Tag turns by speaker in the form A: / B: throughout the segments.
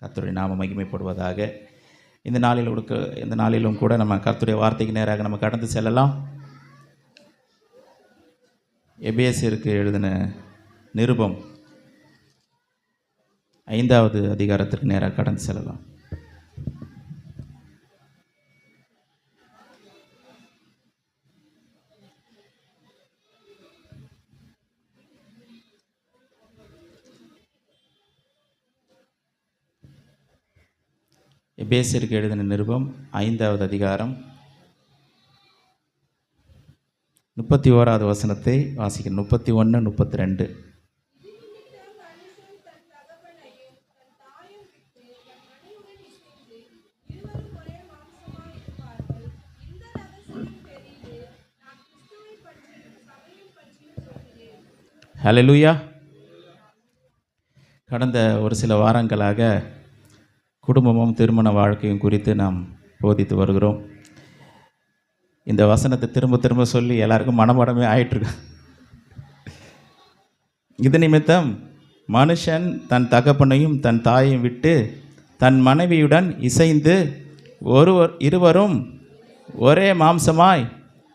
A: கர்த்தருடைய நாமம் மகிமைப்படுவதாக. இந்த நாளிலும் கூட நம்ம கர்த்தருடைய வார்த்தைக்கு நேராக நம்ம கடந்து செல்லலாம். எபேசியருக்கு எழுதின நிருபம் 5வது அதிகாரத்திற்கு நேராக கடந்து செல்லலாம். எபேசியருக்கு எழுதின நிருபம் 5வது அதிகாரம் 31வது வசனத்தை வாசிக்கிறேன். 31, 32. ஹல்லேலூயா. கடந்த ஒரு சில வாரங்களாக குடும்பமும் திருமண வாழ்க்கையும் குறித்து நாம் போதித்து வருகிறோம். இந்த வசனத்தை திரும்ப திரும்ப சொல்லி எல்லாருக்கும் மனப்பாடமே ஆயிட்டுருக்கு. இது நிமித்தம் மனுஷன் தன் தகப்பனையும் தன் தாயையும் விட்டு தன் மனைவியுடன் இசைந்து இருவரும் ஒரே மாம்சமாய்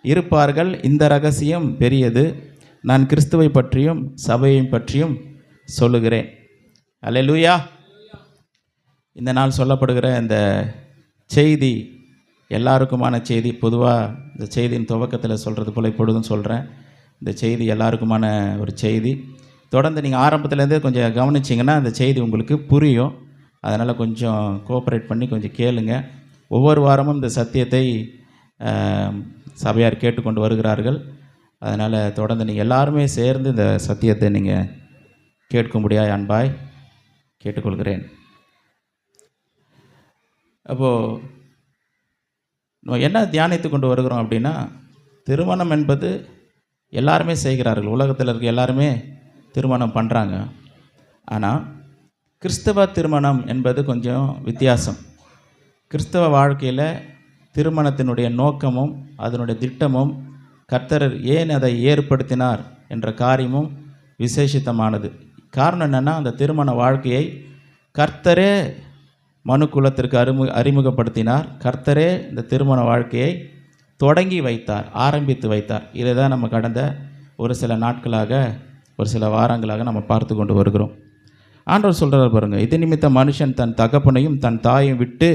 A: இருப்பார்கள். இந்த ரகசியம் பெரியது. நான் கிறிஸ்துவை பற்றியும் சபையை பற்றியும் சொல்லுகிறேன். அல்லேலூயா. இந்த நாள் சொல்லப்படுகிற இந்த செய்தி எல்லாருக்குமான செய்தி. பொதுவாக இந்த செய்தியின் துவக்கத்தில் சொல்கிறது போல் இப்பொழுதும் சொல்கிறேன். இந்த செய்தி எல்லாருக்குமான ஒரு செய்தி. தொடர்ந்து நீங்கள் ஆரம்பத்துலேருந்தே கொஞ்சம் கவனிச்சிங்கன்னா இந்த செய்தி உங்களுக்கு புரியும். அதனால் கொஞ்சம் கோஆப்ரேட் பண்ணி கொஞ்சம் கேளுங்க. ஒவ்வொரு வாரமும் இந்த சத்தியத்தை சபையார் கேட்டுக்கொண்டு வருகிறார்கள். அதனால் தொடர்ந்து நீங்கள் எல்லாருமே சேர்ந்து இந்த சத்தியத்தை நீங்கள் கேட்கும்படியாக அன்பாய் கேட்டுக்கொள்கிறேன். அப்போது நம்ம என்ன தியானித்து கொண்டு வருகிறோம் அப்படின்னா, திருமணம் என்பது எல்லாருமே செய்கிறார்கள். உலகத்தில் இருக்க எல்லாருமே திருமணம் பண்ணுறாங்க. ஆனால் கிறிஸ்தவ திருமணம் என்பது கொஞ்சம் வித்தியாசம். கிறிஸ்தவ வாழ்க்கையில் திருமணத்தினுடைய நோக்கமும் அதனுடைய திட்டமும் கர்த்தர் ஏன் அதை ஏற்படுத்தினார் என்ற காரியமும் விசேஷித்தமானது. காரணம் என்னென்னா, அந்த திருமண வாழ்க்கையை கர்த்தரே மனுக்குலத்திற்கு அறிமுகப்படுத்தினார். கர்த்தரே இந்த திருமண வாழ்க்கையை தொடங்கி வைத்தார், ஆரம்பித்து வைத்தார். இதை தான் நம்ம கடந்த ஒரு சில நாட்களாக ஒரு சில வாரங்களாக நம்ம பார்த்து கொண்டு வருகிறோம். ஆண்டவர் சொல்கிறார் பாருங்கள், இது நிமித்தம் மனுஷன் தன் தகப்பனையும் தன் தாயையும் விட்டு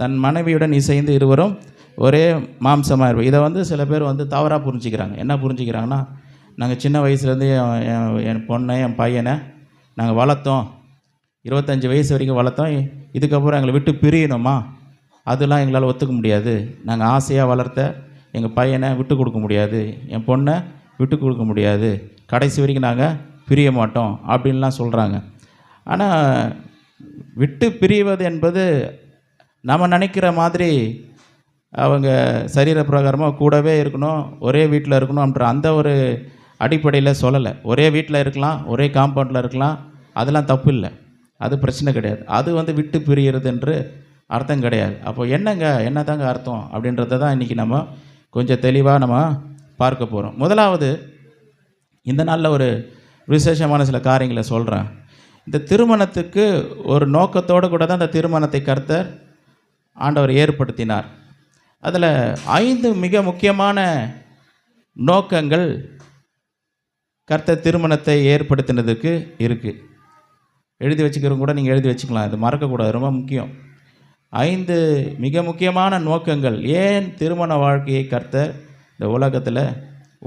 A: தன் மனைவியுடன் இசைந்து இருவரும் ஒரே மாம்சமாக இருப்போம். இதை சில பேர் தவறாக புரிஞ்சுக்கிறாங்க. என்ன புரிஞ்சுக்கிறாங்கன்னா, நாங்கள் சின்ன வயசுலேருந்து என் பொண்ணை என் பையனை நாங்கள் வளர்த்தோம், 25 வயசு வரைக்கும் வளர்த்தோம், இதுக்கப்புறம் எங்களை விட்டு பிரியணுமா? அதெல்லாம் எங்களால் ஒத்துக்க முடியாது. நாங்கள் ஆசையாக வளர்த்த எங்கள் பையனை விட்டு கொடுக்க முடியாது, என் பொண்ணை விட்டு கொடுக்க முடியாது, கடைசி வரைக்கும் நாங்கள் பிரிய மாட்டோம் அப்படின்லாம் சொல்கிறாங்க. ஆனால் விட்டு பிரிவது என்பது நம்ம நினைக்கிற மாதிரி அவங்க சரீர பிரகாரமாக கூடவே இருக்கணும், ஒரே வீட்டில் இருக்கணும்ன்ற அந்த ஒரு அடிப்படையில் சொல்லலை. ஒரே வீட்டில் இருக்கலாம், ஒரே காம்பவுண்டில் இருக்கலாம், அதெல்லாம் தப்பு இல்லை, அது பிரச்சனை கிடையாது. அது விட்டு பிரிகிறது என்று அர்த்தம் கிடையாது. அப்போ என்ன தாங்க அர்த்தம் அப்படின்றத தான் இன்றைக்கி நம்ம கொஞ்சம் தெளிவாக நம்ம பார்க்க போகிறோம். முதலாவது, இந்த நாளில் ஒரு விசேஷமான சில காரியங்களை சொல்கிறேன். இந்த திருமணத்துக்கு ஒரு நோக்கத்தோடு கூட தான் இந்த திருமணத்தை கர்த்தர் ஆண்டவர் ஏற்படுத்தினார். அதில் 5 மிக முக்கியமான நோக்கங்கள் கர்த்தர் திருமணத்தை ஏற்படுத்தினதுக்கு இருக்குது. எழுதி வச்சுக்கிறவங்க கூட நீங்கள் எழுதி வச்சுக்கலாம், இது மறக்கக்கூடாது, ரொம்ப முக்கியம். 5 மிக முக்கியமான நோக்கங்கள், ஏன் திருமண வாழ்க்கையை கர்த்தர் இந்த உலகத்தில்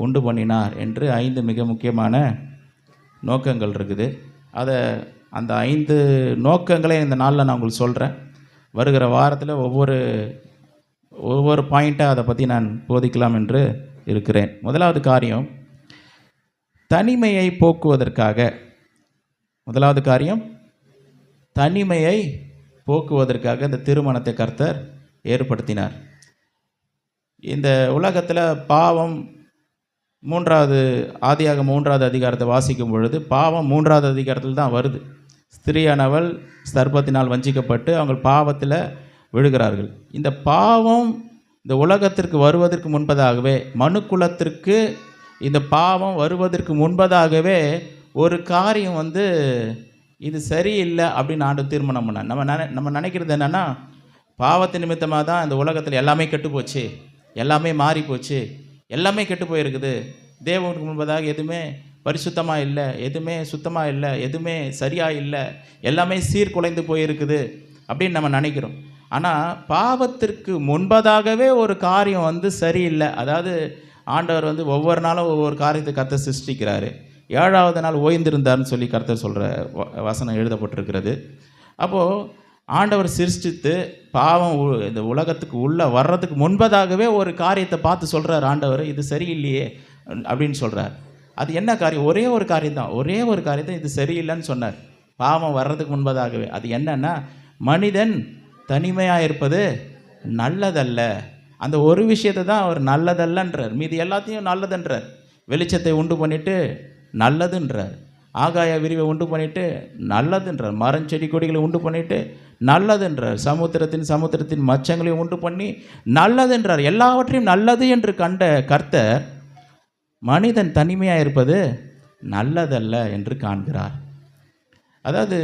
A: உண்டு பண்ணினார் என்று 5 மிக முக்கியமான நோக்கங்கள் இருக்குது. அந்த 5 நோக்கங்களை இந்த நாளில் நான் உங்களுக்கு சொல்கிறேன். வருகிற வாரத்தில் ஒவ்வொரு பாயிண்ட்டாக அதை பற்றி நான் போதிக்கலாம் என்று இருக்கிறேன். முதலாவது காரியம், தனிமையை போக்குவதற்காக. முதலாவது காரியம், தனிமையை போக்குவதற்காக இந்த திருமணத்தை கர்த்தர் ஏற்படுத்தினார். இந்த உலகத்தில் பாவம் ஆதியாகமம் 3வது அதிகாரத்தை வாசிக்கும் பொழுது பாவம் 3வது அதிகாரத்தில் தான் வருது. ஸ்திரீயானவள் சர்ப்பத்தினால் வஞ்சிக்கப்பட்டு அவங்க பாவத்தில் விழுகிறார்கள். இந்த பாவம் இந்த உலகத்திற்கு வருவதற்கு முன்பதாகவே, மனுக்குலத்திற்கு இந்த பாவம் வருவதற்கு முன்பதாகவே ஒரு காரியம் இது சரியில்லை அப்படின்னு ஆண்டவர் தீர்மானம் பண்ணார். நம்ம நினைக்கிறது என்னென்னா, பாவத்து நிமித்தமாக தான் இந்த உலகத்தில் எல்லாமே கெட்டு போச்சு, எல்லாமே மாறி போச்சு, எல்லாமே கெட்டு போயிருக்குது, தேவனுக்கு முன்பதாக எதுவுமே பரிசுத்தமாக இல்லை, எதுவுமே சுத்தமாக இல்லை, எதுவுமே சரியாக இல்லை, எல்லாமே சீர்குலைந்து போயிருக்குது அப்படின்னு நம்ம நினைக்கிறோம். ஆனால் பாவத்திற்கு முன்பதாகவே ஒரு காரியம் வந்து சரியில்லை. அதாவது ஆண்டவர் வந்து ஒவ்வொரு நாளும் ஒவ்வொரு காரியத்தை கர்த்தர் சிருஷ்டிக்கிறாரு. 7வது நாள் ஓய்ந்திருந்தார்னு சொல்லி கர்த்தர் சொல்கிற வசனம் எழுதப்பட்டிருக்கிறது. அப்போது ஆண்டவர் சிருஷ்டித்து பாவம் இந்த உலகத்துக்கு உள்ளே வர்றதுக்கு முன்பதாகவே ஒரு காரியத்தை பார்த்து சொல்கிறார் ஆண்டவர், இது சரியில்லையே அப்படின்னு சொல்கிறார். அது என்ன காரியம்? ஒரே ஒரு காரியம்தான், ஒரே ஒரு காரியத்தை இது சரியில்லைன்னு சொன்னார் பாவம் வர்றதுக்கு முன்பதாகவே. அது என்னன்னா, மனிதன் தனிமையாக இருப்பது நல்லதல்ல. அந்த ஒரு விஷயத்தை தான் அவர் நல்லதல்லன்றார், மீதி எல்லாத்தையும் நல்லதுன்றார். வெளிச்சத்தை உண்டு பண்ணிவிட்டு நல்லதுன்றார், ஆகாய விரிவை உண்டு பண்ணிவிட்டு நல்லதுன்றார், மரம் செடி கொடிகளை உண்டு பண்ணிவிட்டு நல்லதுன்றார், சமுத்திரத்தின் மச்சங்களையும் உண்டு பண்ணி நல்லதுன்றார். எல்லாவற்றையும் நல்லது என்று கண்ட கர்த்தர் மனிதன் தனிமையாக இருப்பது நல்லதல்ல என்று காண்கிறார். அதாவது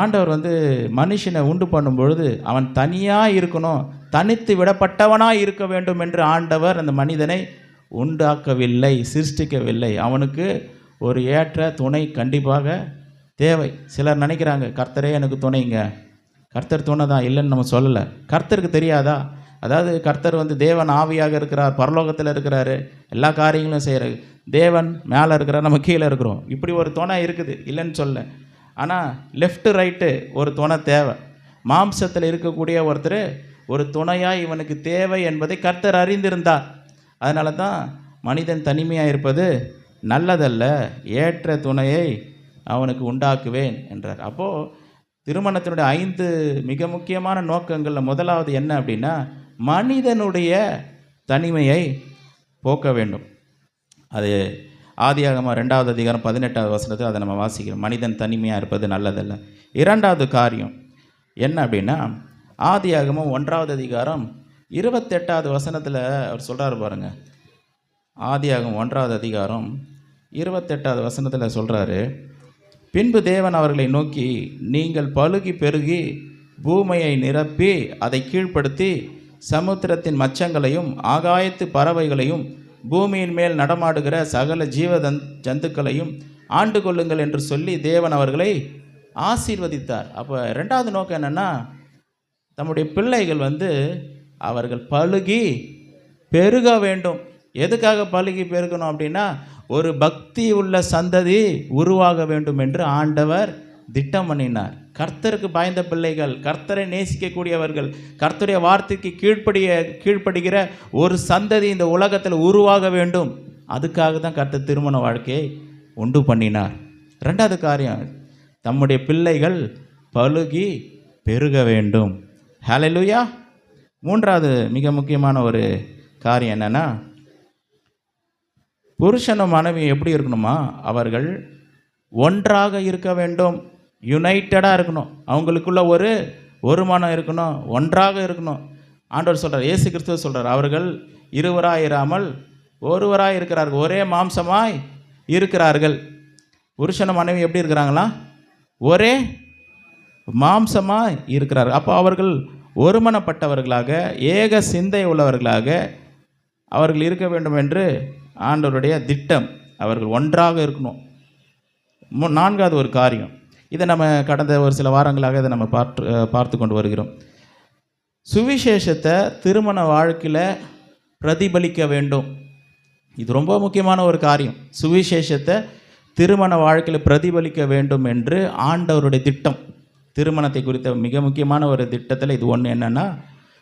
A: ஆண்டவர் வந்து மனுஷனை உண்டு பண்ணும் பொழுது அவன் தனியாக இருக்கணும், தனித்து விடப்பட்டவனாக இருக்க வேண்டும் என்று ஆண்டவர் அந்த மனிதனை உண்டாக்கவில்லை, சிருஷ்டிக்கவில்லை. அவனுக்கு ஒரு ஏற்ற துணை கண்டிப்பாக தேவை. சிலர் நினைக்கிறாங்க, கர்த்தரே எனக்கு துணைங்க, கர்த்தர் துணை தான், இல்லைன்னு நம்ம சொல்லலை. கர்த்தருக்கு தெரியாதா? அதாவது கர்த்தர் வந்து தேவன் ஆவியாக இருக்கிறார், பரலோகத்தில் இருக்கிறாரு, எல்லா காரியங்களும் செய்கிறார். தேவன் மேலே இருக்கிறார், நம்ம கீழே இருக்கிறோம். இப்படி ஒரு துணை இருக்குது, இல்லைன்னு சொல்ல. ஆனால் லெஃப்ட்டு ரைட்டு ஒரு துணை தேவை. மாம்சத்தில் இருக்கக்கூடிய ஒருத்தர் ஒரு துணையாக இவனுக்கு தேவை என்பதை கர்த்தர் அறிந்திருந்தார். அதனால தான் மனிதன் தனிமையாக இருப்பது நல்லதல்ல, ஏற்ற துணையை அவனுக்கு உண்டாக்குவேன் என்றார். அப்போது திருமணத்தினுடைய 5 மிக முக்கியமான நோக்கங்களில் முதலாவது என்ன அப்படின்னா, மனிதனுடைய தனிமையை போக்க வேண்டும். அது ஆதியாகமம் 2வது அதிகாரம் 18வது வசனத்தில் அதை நம்ம வாசிக்கிறோம். மனிதன் தனிமையாக இருப்பது நல்லதல்ல. 2வது காரியம் என்ன அப்படின்னா, ஆதியாகமம் 1வது அதிகாரம் 28வது வசனத்தில் அவர் சொல்கிறார் பாருங்கள். ஆதியாகமம் 1வது அதிகாரம் 28வது வசனத்தில் சொல்கிறாரு, பின்பு தேவன் அவர்களை நோக்கி, நீங்கள் பலுகி பெருகி பூமியை நிரப்பி அதை கீழ்ப்படுத்தி சமுத்திரத்தின் மச்சங்களையும் ஆகாயத்து பறவைகளையும் பூமியின் மேல் நடமாடுகிற சகல ஜந்துக்களையும் ஆண்டு கொள்ளுங்கள் என்று சொல்லி தேவன் அவர்களை ஆசீர்வதித்தார். அப்போ 2வது நோக்கம் என்னென்னா, தம்முடைய பிள்ளைகள் வந்து அவர்கள் பலுகி பெருக வேண்டும். எதுக்காக பலுகி பெருகணும் அப்படின்னா, ஒரு பக்தி உள்ள சந்ததி உருவாக வேண்டும் என்று ஆண்டவர் திட்டம் பண்ணினார். கர்த்தருக்கு பயந்த பிள்ளைகள், கர்த்தரை நேசிக்கக்கூடியவர்கள், கர்த்தருடைய வார்த்தைக்கு கீழ்ப்படுகிற ஒரு சந்ததி இந்த உலகத்தில் உருவாக வேண்டும். அதுக்காக தான் கர்த்தர் திருமண வாழ்க்கையை உண்டு பண்ணினார். 2வது காரியம், தம்முடைய பிள்ளைகள் பலுகி பெருக வேண்டும். ஹல்லேலூயா. 3வது மிக முக்கியமான ஒரு காரியம் என்னென்னா, புருஷனும் மனைவி எப்படி இருக்கணுமா, அவர்கள் ஒன்றாக இருக்க வேண்டும், யுனைட்டடாக இருக்கணும், அவங்களுக்குள்ள ஒரு மனம் இருக்கணும், ஒன்றாக இருக்கணும். ஆண்டவர் சொல்கிறார், இயேசு கிறிஸ்துவ சொல்கிறார், அவர்கள் இருவராய் இராமல் ஒருவராய் இருக்கிறார்கள், ஒரே மாம்சமாய் இருக்கிறார்கள். புருஷனும் மனைவி எப்படி இருக்கிறாங்களா, ஒரே மாம்சமாய் இருக்கிறார்கள். அப்போ அவர்கள் ஒருமனப்பட்டவர்களாக ஏக சிந்தை உள்ளவர்களாக அவர்கள் இருக்க வேண்டும் என்று ஆண்டவருடைய திட்டம். அவர்கள் ஒன்றாக இருக்கணும். 4வது ஒரு காரியம், இதை நம்ம கடந்த ஒரு சில வாரங்களாக இதை நம்ம பார்த்து கொண்டு வருகிறோம். சுவிசேஷத்தை திருமண வாழ்க்கையில் பிரதிபலிக்க வேண்டும். இது ரொம்ப முக்கியமான ஒரு காரியம். சுவிசேஷத்தை திருமண வாழ்க்கையில் பிரதிபலிக்க வேண்டும் என்று ஆண்டவருடைய திட்டம். திருமணத்தை குறித்த மிக முக்கியமான ஒரு திட்டத்தில் இது ஒன்று என்னென்னா,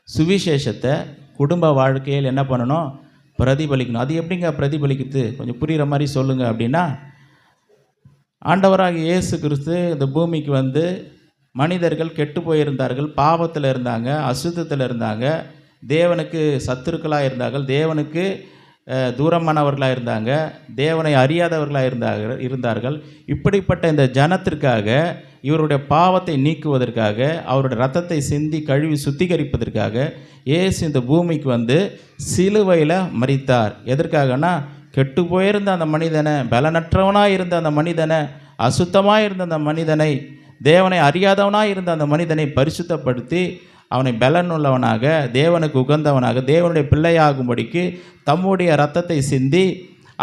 A: சுவிசேஷத்தை குடும்ப வாழ்க்கையில் என்ன பண்ணணும், பிரதிபலிக்கணும். அது எப்படிங்க பிரதிபலிக்கிறது, கொஞ்சம் புரிகிற மாதிரி சொல்லுங்கள் அப்படின்னா, ஆண்டவராக இயேசு கிறிஸ்து இந்த பூமிக்கு வந்து மனிதர்கள் கெட்டு போயிருந்தார்கள், பாவத்தில் இருந்தாங்க, அசுத்தத்தில் இருந்தாங்க, தேவனுக்கு சத்துருக்களாக இருந்தார்கள், தேவனுக்கு தூரமானவர்களாக இருந்தாங்க, தேவனை அறியாதவர்களாக இருந்தார்கள். இப்படிப்பட்ட இந்த ஜனத்திற்காக, இவருடைய பாவத்தை நீக்குவதற்காக, அவருடைய இரத்தத்தை சிந்தி கழுவி சுத்திகரிப்பதற்காக இயேசு இந்த பூமிக்கு வந்து சிலுவையில் மரித்தார். எதற்காகனா, கெட்டு போயிருந்த அந்த மனிதனை, பலனற்றவனாக இருந்த அந்த மனிதனை அசுத்தமாக இருந்த அந்த மனிதனை, தேவனை அறியாதவனாக இருந்த அந்த மனிதனை பரிசுத்தப்படுத்தி அவனை பலனுள்ளவனாக, தேவனுக்கு உகந்தவனாக, தேவனுடைய பிள்ளையாகும்படிக்கு தம்முடைய இரத்தத்தை சிந்தி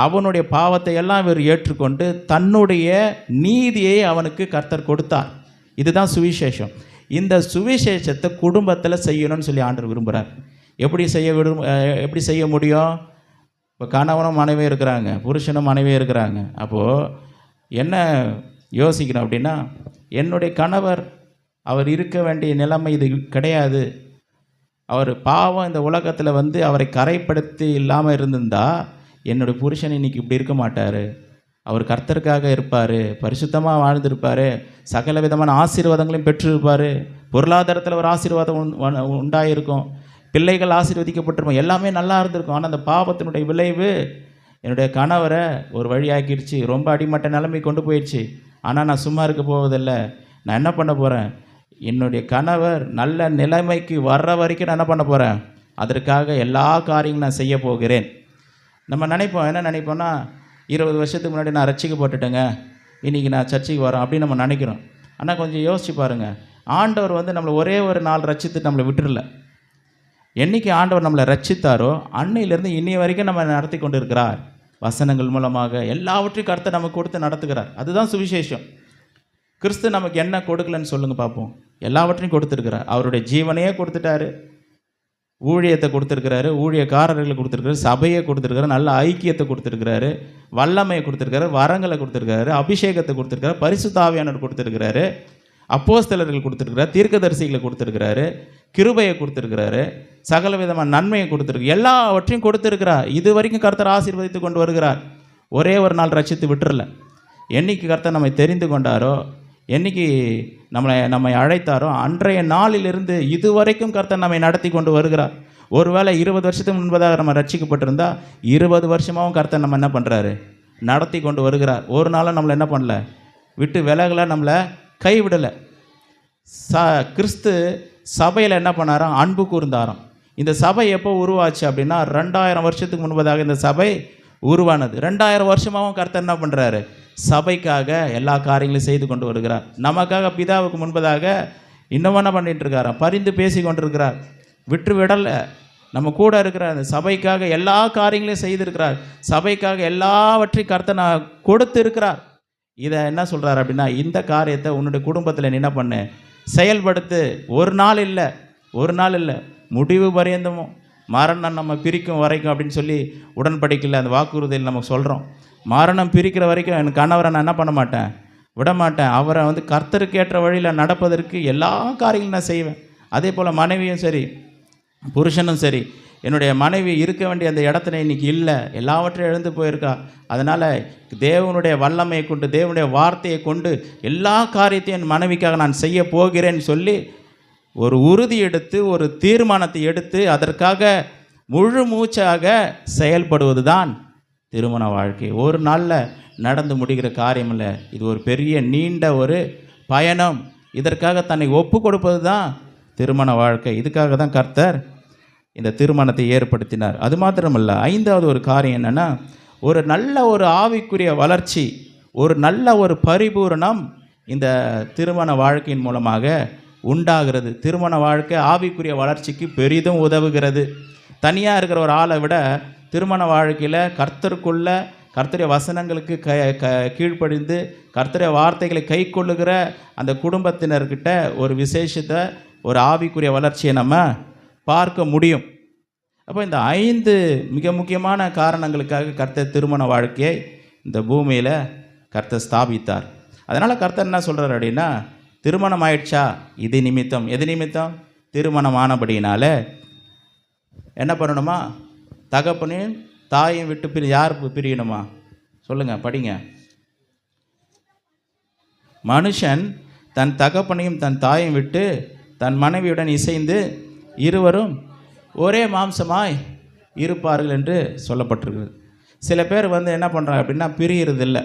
A: அவனுடைய பாவத்தை எல்லாம் இவர் ஏற்றுக்கொண்டு தன்னுடைய நீதியை அவனுக்கு கர்த்தர் கொடுத்தார். இதுதான் சுவிசேஷம். இந்த சுவிசேஷத்தை குடும்பத்தில் செய்யணும்னு சொல்லி ஆண்டவர் விரும்புகிறார். எப்படி செய்ய முடியும்? இப்போ கணவனும் மனைவியும் இருக்கிறாங்க, புருஷனும் மனைவியும் இருக்கிறாங்க. அப்போது என்ன யோசிக்கணும் அப்படின்னா, என்னுடைய கணவர் அவர் இருக்க வேண்டிய நிலைமை இது கிடையாது. அவர் பாவம் இந்த உலகத்தில் வந்து அவரை கரைப்படுத்தி இல்லாமல் இருந்திருந்தா என்னுடைய புருஷன் இன்றைக்கி இப்படி இருக்க மாட்டார். அவர் கர்த்தருக்காக இருப்பார், பரிசுத்தமாக வாழ்ந்திருப்பார், சகல விதமான ஆசீர்வாதங்களையும் பெற்றிருப்பார், பொருளாதாரத்தில் ஒரு ஆசீர்வாதம் உண்டாயிருக்கும், பிள்ளைகள் ஆசீர்வதிக்கப்பட்டிருப்போம், எல்லாமே நல்லா இருந்திருக்கும். ஆனால் அந்த பாவத்தினுடைய விளைவு என்னுடைய கணவரை ஒரு வழியாக்கிடுச்சு, ரொம்ப அடிமட்ட நிலைமை கொண்டு போயிடுச்சு. ஆனால் நான் சும்மா இருக்க போவதில்லை. நான் என்ன பண்ண போகிறேன்? என்னுடைய கணவர் நல்ல நிலைமைக்கு வர்ற வரைக்கும் நான் என்ன பண்ண போகிறேன்? அதற்காக எல்லா காரியங்களும் நான் செய்ய போகிறேன். நம்ம நினைப்போம், என்ன நினைப்போம்னா, 20 வருஷத்துக்கு முன்னாடி நான் ரட்சிக்கப்பட்டுட்டேங்க, இன்றைக்கி நான் சர்ச்சைக்கு வரேன் அப்படின்னு நம்ம நினைக்கிறோம். ஆனால் கொஞ்சம் யோசிச்சு பாருங்கள், ஆண்டவர் வந்து நம்மளை ஒரே ஒரு நாள் ரட்சித்து நம்மளை விட்டுறல. என்றைக்கு ஆண்டவர் நம்மளை ரட்சித்தாரோ அன்னையிலேருந்து இன்னைய வரைக்கும் நம்ம நடத்தி கொண்டு இருக்கிறார். வசனங்கள் மூலமாக எல்லாவற்றையும் கர்த்தர் நமக்கு கொடுத்து நடத்துகிறார். அதுதான் சுவிசேஷம். கிறிஸ்து நமக்கு என்ன கொடுக்கலன்னு சொல்லுங்கள் பார்ப்போம். எல்லாவற்றையும் கொடுத்துருக்கிறார். அவருடைய ஜீவனையே கொடுத்துட்டாரு, ஊழியத்தை கொடுத்துருக்கிறாரு, ஊழியக்காரர்களை கொடுத்துருக்காரு, சபையை கொடுத்துருக்காரு, நல்ல ஐக்கியத்தை கொடுத்துருக்கிறாரு, வல்லமையை கொடுத்துருக்காரு, வரங்களை கொடுத்துருக்காரு, அபிஷேகத்தை கொடுத்துருக்காரு, பரிசுத்த ஆவியானவர் கொடுத்துருக்கிறாரு, அப்போஸ்தலர்கள் கொடுத்துருக்கிறார், தீர்க்கதரிசிகளை கொடுத்துருக்கிறாரு, கிருபையை கொடுத்துருக்கிறாரு, சகல விதமான நன்மையை கொடுத்துருக்கு, எல்லாவற்றையும் கொடுத்துருக்கிறார். இது வரைக்கும் கர்த்தர் ஆசீர்வதித்து கொண்டு வருகிறார். ஒரே ஒரு நாள் ரட்சித்து விட்டுறல. என்னைக்கு கர்த்தர் நம்மை தெரிந்து கொண்டாரோ, என்னைக்கு நம்மை அழைத்தாரோ அன்றைய நாளிலிருந்து இதுவரைக்கும் கர்த்தர் நம்மை நடத்தி கொண்டு வருகிறார். ஒருவேளை 20 வருஷத்துக்கு முன்பதாக நம்ம ரட்சிக்கப்பட்டிருந்தா 20 வருஷமாகவும் கர்த்தர் நம்ம என்ன பண்ணுறாரு? நடத்தி கொண்டு வருகிறார். ஒரு நாளும் நம்மளை என்ன பண்ணல, விட்டு விலகலை, நம்மளை கைவிடலை. கிறிஸ்து சபையில் என்ன பண்ணாராம்? அன்பு கூர்ந்தாராம். இந்த சபை எப்போ உருவாச்சு அப்படின்னா 2000 வருஷத்துக்கு முன்பதாக இந்த சபை உருவானது. 2000 வருஷமாகவும் கர்த்தர் என்ன பண்ணுறாரு? சபைக்காக எல்லா காரியங்களையும் செய்து கொண்டு வருகிறார். நமக்காக பிதாவுக்கு முன்பதாக இன்னும் என்ன பண்ணிட்டு இருக்காராம்? பரிந்து பேசி கொண்டிருக்கிறார். விட்டு விடலை. நம்ம கூட இருக்கிற அந்த சபைக்காக எல்லா காரியங்களையும் செய்திருக்கிறார். சபைக்காக எல்லாவற்றையும் கர்த்தர் நான் கொடுத்து இருக்கிறார். இதை என்ன சொல்கிறார் அப்படின்னா, இந்த காரியத்தை உன்னுடைய குடும்பத்தில் நீ என்ன பண்ணு? செயல்படுத்து. ஒரு நாள் இல்லை, முடிவு பரியந்தமும், மரணம் நம்ம பிரிக்கும் வரைக்கும் அப்படின்னு சொல்லி உடன்படிக்கையில் அந்த வாக்குறுதியில் நமக்கு சொல்கிறோம். மரணம் பிரிக்கிற வரைக்கும் என் கணவரை நான் என்ன பண்ண மாட்டேன்? விட மாட்டேன். அவரை வந்து கர்த்தருக்கு ஏற்ற வழியில் நடப்பதற்கு எல்லா காரியங்களும் நான் செய்வேன். அதே போல் மனைவியும் சரி, புருஷனும் சரி, என்னுடைய மனைவி இருக்க வேண்டிய அந்த இடத்துல இன்றைக்கி இல்லை, எல்லாவற்றையும் எழுந்து போயிருக்கா. அதனால் தேவனுடைய வல்லமையை கொண்டு, தேவனுடைய வார்த்தையை கொண்டு எல்லா காரியத்தையும் என் மனைவிக்காக நான் செய்ய போகிறேன்னு சொல்லி ஒரு உறுதி எடுத்து, ஒரு தீர்மானத்தை எடுத்து அதற்காக முழு மூச்சாக செயல்படுவது தான் திருமண வாழ்க்கை. ஒரு நாளில் நடந்து முடிகிற காரியம் இல்லை. இது ஒரு பெரிய நீண்ட ஒரு பயணம். இதற்காக தன்னை ஒப்பு கொடுப்பது தான் திருமண வாழ்க்கை. இதுக்காக தான் கர்த்தர் இந்த திருமணத்தை ஏற்படுத்தினார். அது மாத்திரமல்ல, 5வது ஒரு காரியம் என்னென்னா, ஒரு நல்ல ஒரு ஆவிக்குரிய வளர்ச்சி, ஒரு நல்ல ஒரு பரிபூரணம் இந்த திருமண வாழ்க்கையின் மூலமாக உண்டாகிறது. திருமண வாழ்க்கை ஆவிக்குரிய வளர்ச்சிக்கு பெரிதும் உதவுகிறது. தனியாக இருக்கிற ஒரு ஆளை விட திருமண வாழ்க்கையில் கர்த்தருக்குள்ள, கர்த்தருடைய வசனங்களுக்கு கீழ்ப்படிந்து கர்த்தருடைய வார்த்தைகளை கை கொள்ளுகிற அந்த குடும்பத்தினர்கிட்ட ஒரு விசேஷத்தை, ஒரு ஆவிக்குரிய வளர்ச்சியை நம்ம பார்க்க முடியும். அப்போ இந்த 5 மிக முக்கியமான காரணங்களுக்காக கர்த்தர் திருமண வாழ்க்கையை இந்த பூமியில் கர்த்தர் ஸ்தாபித்தார். அதனால் கர்த்தர் என்ன சொல்கிறார் அப்படின்னா, திருமணம் ஆயிடுச்சா, இது நிமித்தம். எது நிமித்தம்? திருமணம் ஆனபடினால என்ன பண்ணணுமா? தகப்பனையும் தாயையும் விட்டு யார் பிரியணுமா? சொல்லுங்கள், படிங்க. மனுஷன் தன் தகப்பனையும் தன் தாயையும் விட்டு தன் மனைவியுடன் இசைந்து இருவரும் ஒரே மாம்சமாய் இருப்பார்கள் என்று சொல்லப்பட்டிருக்குது. சில பேர் வந்து என்ன பண்ணுறாங்க அப்படின்னா, பிரியறதில்லை.